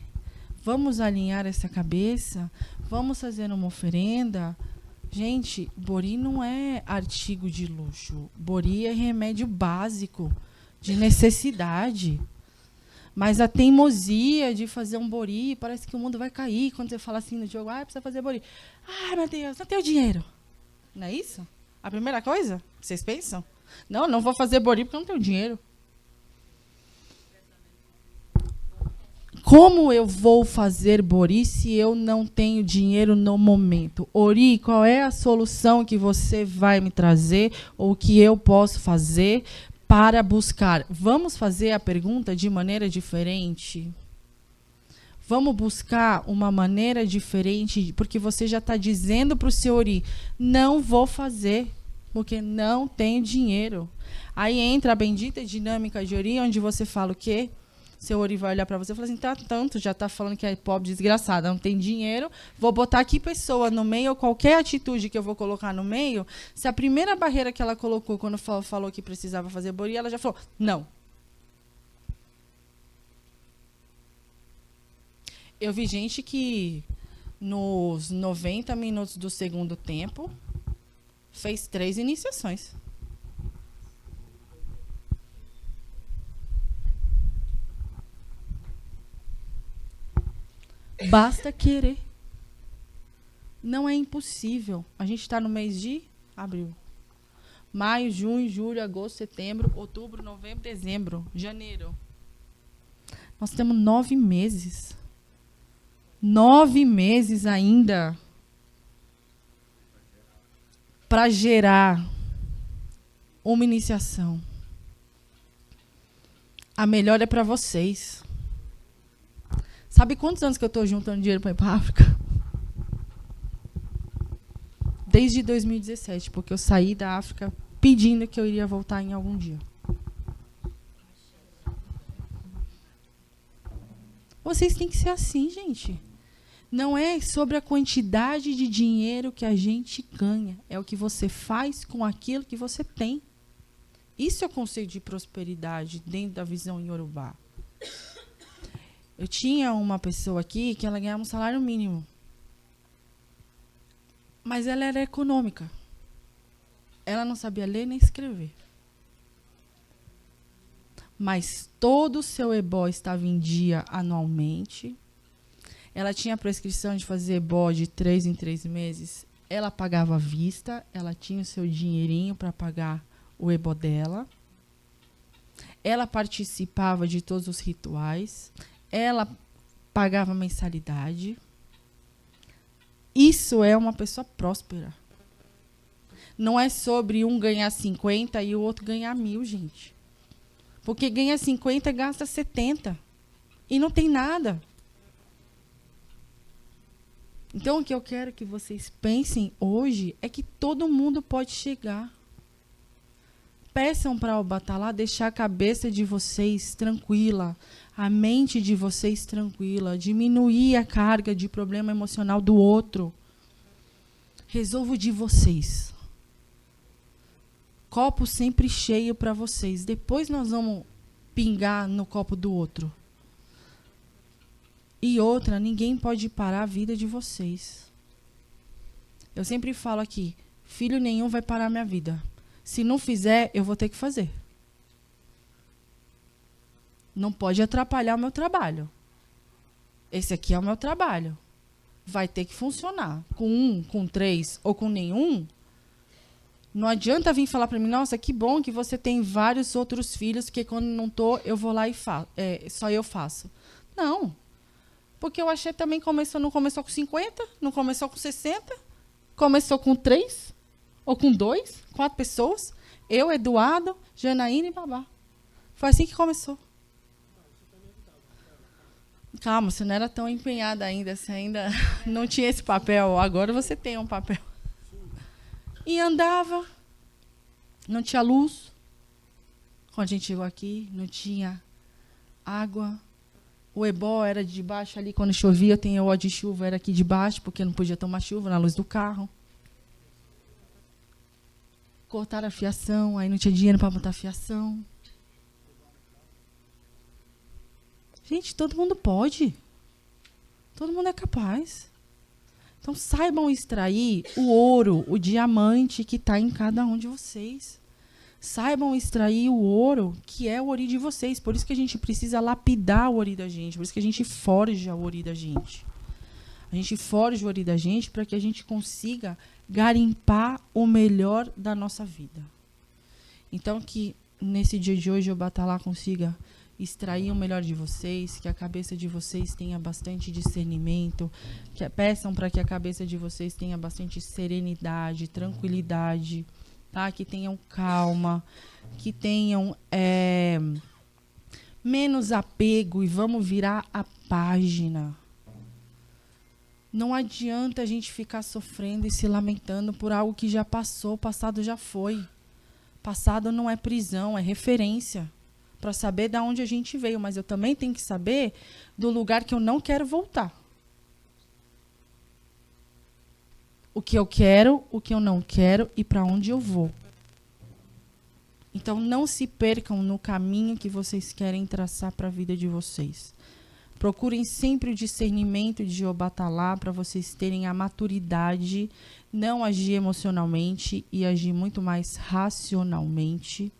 Vamos alinhar essa cabeça? Vamos fazer uma oferenda? Gente, bori não é artigo de luxo. Bori é remédio básico, de necessidade. Mas a teimosia de fazer um bori, parece que o mundo vai cair. Quando você fala assim no jogo, precisa fazer bori. Ai, meu Deus, não tenho dinheiro. Não é isso? A primeira coisa que vocês pensam? Não vou fazer bori porque eu não tenho dinheiro. Como eu vou fazer bori se eu não tenho dinheiro no momento? Ori, qual é a solução que você vai me trazer ou que eu posso fazer para buscar? Vamos fazer a pergunta de maneira diferente? Vamos buscar uma maneira diferente, porque você já está dizendo para o seu Ori, não vou fazer, porque não tenho dinheiro. Aí entra a bendita dinâmica de Ori, onde você fala o quê? Seu Ori vai olhar para você e falar assim, tanto, já está falando que é pobre, desgraçada, não tem dinheiro, vou botar aqui pessoa no meio, ou qualquer atitude que eu vou colocar no meio, se a primeira barreira que ela colocou quando falou que precisava fazer bori, ela já falou, não. Eu vi gente que nos 90 minutos do segundo tempo fez 3 iniciações. Basta querer. Não é impossível. A gente está no mês de abril. Maio, junho, julho, agosto, setembro, outubro, novembro, dezembro, janeiro. Nós temos 9 meses. 9 meses ainda para gerar uma iniciação. A melhor é para vocês. Sabe quantos anos que eu estou juntando dinheiro para ir para a África? Desde 2017, porque eu saí da África pedindo que eu iria voltar em algum dia. Vocês têm que ser assim, gente. Não é sobre a quantidade de dinheiro que a gente ganha. É o que você faz com aquilo que você tem. Isso é o conceito de prosperidade dentro da visão iorubá. Eu tinha uma pessoa aqui que ela ganhava um salário mínimo. Mas ela era econômica. Ela não sabia ler nem escrever. Mas todo o seu ebó estava em dia anualmente. Ela tinha a prescrição de fazer ebó de 3 em 3 meses. Ela pagava à vista. Ela tinha o seu dinheirinho para pagar o ebó dela. Ela participava de todos os rituais. Ela pagava mensalidade. Isso é uma pessoa próspera. Não é sobre um ganhar 50 e o outro ganhar 1.000, gente. Porque ganha 50 e gasta 70. E não tem nada. Então, o que eu quero que vocês pensem hoje é que todo mundo pode chegar. Peçam para o Batalá deixar a cabeça de vocês tranquila, a mente de vocês tranquila, diminuir a carga de problema emocional do outro. Resolvo de vocês. Copo sempre cheio para vocês. Depois nós vamos pingar no copo do outro. E outra, ninguém pode parar a vida de vocês. Eu sempre falo aqui, filho nenhum vai parar a minha vida. Se não fizer, eu vou ter que fazer. Não pode atrapalhar o meu trabalho. esse aqui é o meu trabalho. Vai ter que funcionar. Com 1, com 3 ou com nenhum, não adianta vir falar para mim, nossa, que bom que você tem vários outros filhos, porque quando não tô, eu vou lá e faço. Só eu faço. Não. Porque o axé também não começou com 50, não começou com 60, começou com 3, ou com 2, 4 pessoas. Eu, Eduardo, Janaína e Babá. Foi assim que começou. Calma, você não era tão empenhada ainda, você ainda não tinha esse papel. Agora você tem um papel. E andava, não tinha luz. Quando a gente chegou aqui, não tinha água. O ebó era de baixo ali, quando chovia, tem o ó de chuva, era aqui de baixo, porque não podia tomar chuva na luz do carro. Cortaram a fiação, aí não tinha dinheiro para botar fiação. Gente, todo mundo pode. Todo mundo é capaz. Então, saibam extrair o ouro, o diamante que está em cada um de vocês. Saibam extrair o ouro, que é o ori de vocês. Por isso que a gente precisa lapidar o ori da gente. Por isso que a gente forja o ori da gente. A gente forja o ori da gente para que a gente consiga garimpar o melhor da nossa vida. Então, que nesse dia de hoje o Batalá consiga extrair o melhor de vocês, que a cabeça de vocês tenha bastante discernimento, peçam para que a cabeça de vocês tenha bastante serenidade, tranquilidade, tá? Que tenham calma, que tenham menos apego e vamos virar a página. Não adianta a gente ficar sofrendo e se lamentando por algo que já passou, o passado já foi. Passado não é prisão, é referência. Para saber de onde a gente veio, mas eu também tenho que saber do lugar que eu não quero voltar. O que eu quero, o que eu não quero e para onde eu vou. Então, não se percam no caminho que vocês querem traçar para a vida de vocês. Procurem sempre o discernimento de Obatalá para vocês terem a maturidade, não agir emocionalmente e agir muito mais racionalmente.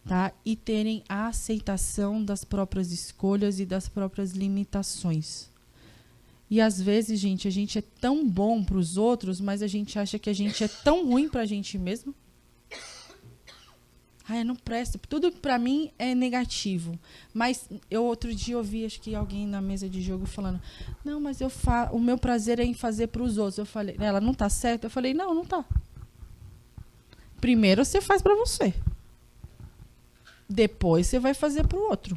Tá? E terem a aceitação das próprias escolhas e das próprias limitações. E às vezes, gente, a gente é tão bom para os outros, mas a gente acha que a gente é tão ruim para a gente mesmo. Ai, não presta. Tudo para mim é negativo. Mas eu outro dia ouvi, acho que alguém na mesa de jogo falando, não, mas o meu prazer é em fazer para os outros. Eu falei, ela não tá certa? Eu falei, não tá. Primeiro você faz para você. Depois você vai fazer para o outro.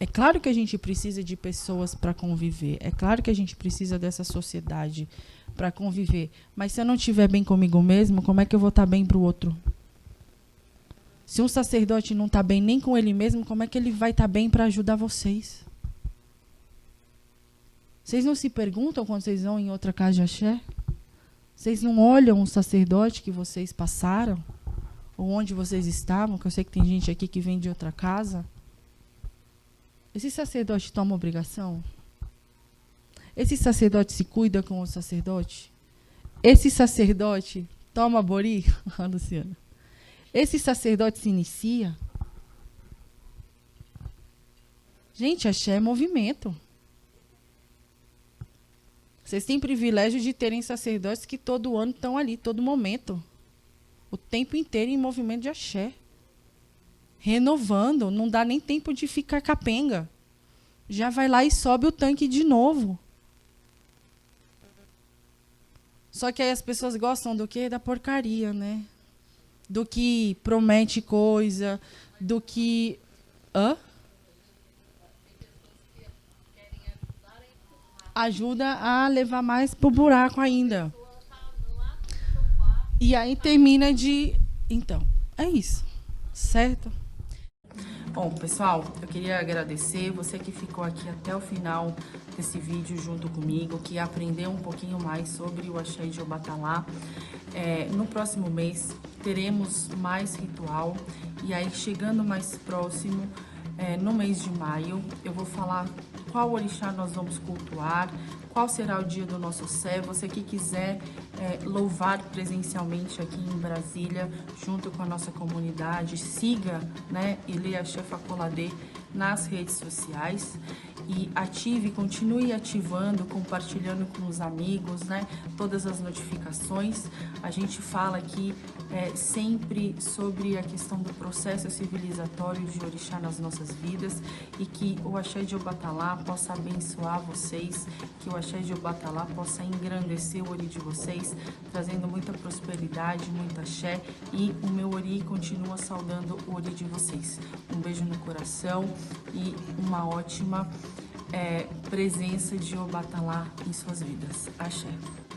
É claro que a gente precisa de pessoas para conviver. É claro que a gente precisa dessa sociedade para conviver. Mas se eu não estiver bem comigo mesmo, como é que eu vou estar bem para o outro? Se um sacerdote não está bem nem com ele mesmo, como é que ele vai estar bem para ajudar vocês? Vocês não se perguntam quando vocês vão em outra casa de axé? Vocês não olham o sacerdote que vocês passaram? Ou onde vocês estavam, que eu sei que tem gente aqui que vem de outra casa. Esse sacerdote toma obrigação? Esse sacerdote se cuida com o sacerdote? Esse sacerdote toma bori? Luciana. Esse sacerdote se inicia? Gente, axé é movimento. Vocês têm privilégio de terem sacerdotes que todo ano estão ali, todo momento. O tempo inteiro em movimento de axé. Renovando. Não dá nem tempo de ficar capenga. Já vai lá e sobe o tanque de novo. Só que aí as pessoas gostam do quê? Da porcaria, né? Do que promete coisa, do que... Hã? Ajuda a levar mais pro buraco ainda. E aí termina de... Então, é isso. Certo? Bom, pessoal, eu queria agradecer você que ficou aqui até o final desse vídeo junto comigo, que aprendeu um pouquinho mais sobre o axé de Obatalá. No próximo mês teremos mais ritual e aí chegando mais próximo, no mês de maio, eu vou falar qual orixá nós vamos cultuar, qual será o dia do nosso Sé. Você que quiser louvar presencialmente aqui em Brasília, junto com a nossa comunidade, siga, né, Ilê Axé Facoladê nas redes sociais e ative, continue ativando, compartilhando com os amigos, né? Todas as notificações. A gente fala aqui sempre sobre a questão do processo civilizatório de orixá nas nossas vidas e que o axé de Obatalá possa abençoar vocês, que o axé de Obatalá possa engrandecer o ori de vocês, trazendo muita prosperidade, muito axé, e o meu ori continua saudando o ori de vocês. Um beijo no coração e uma ótima presença de Obatalá em suas vidas. Axé.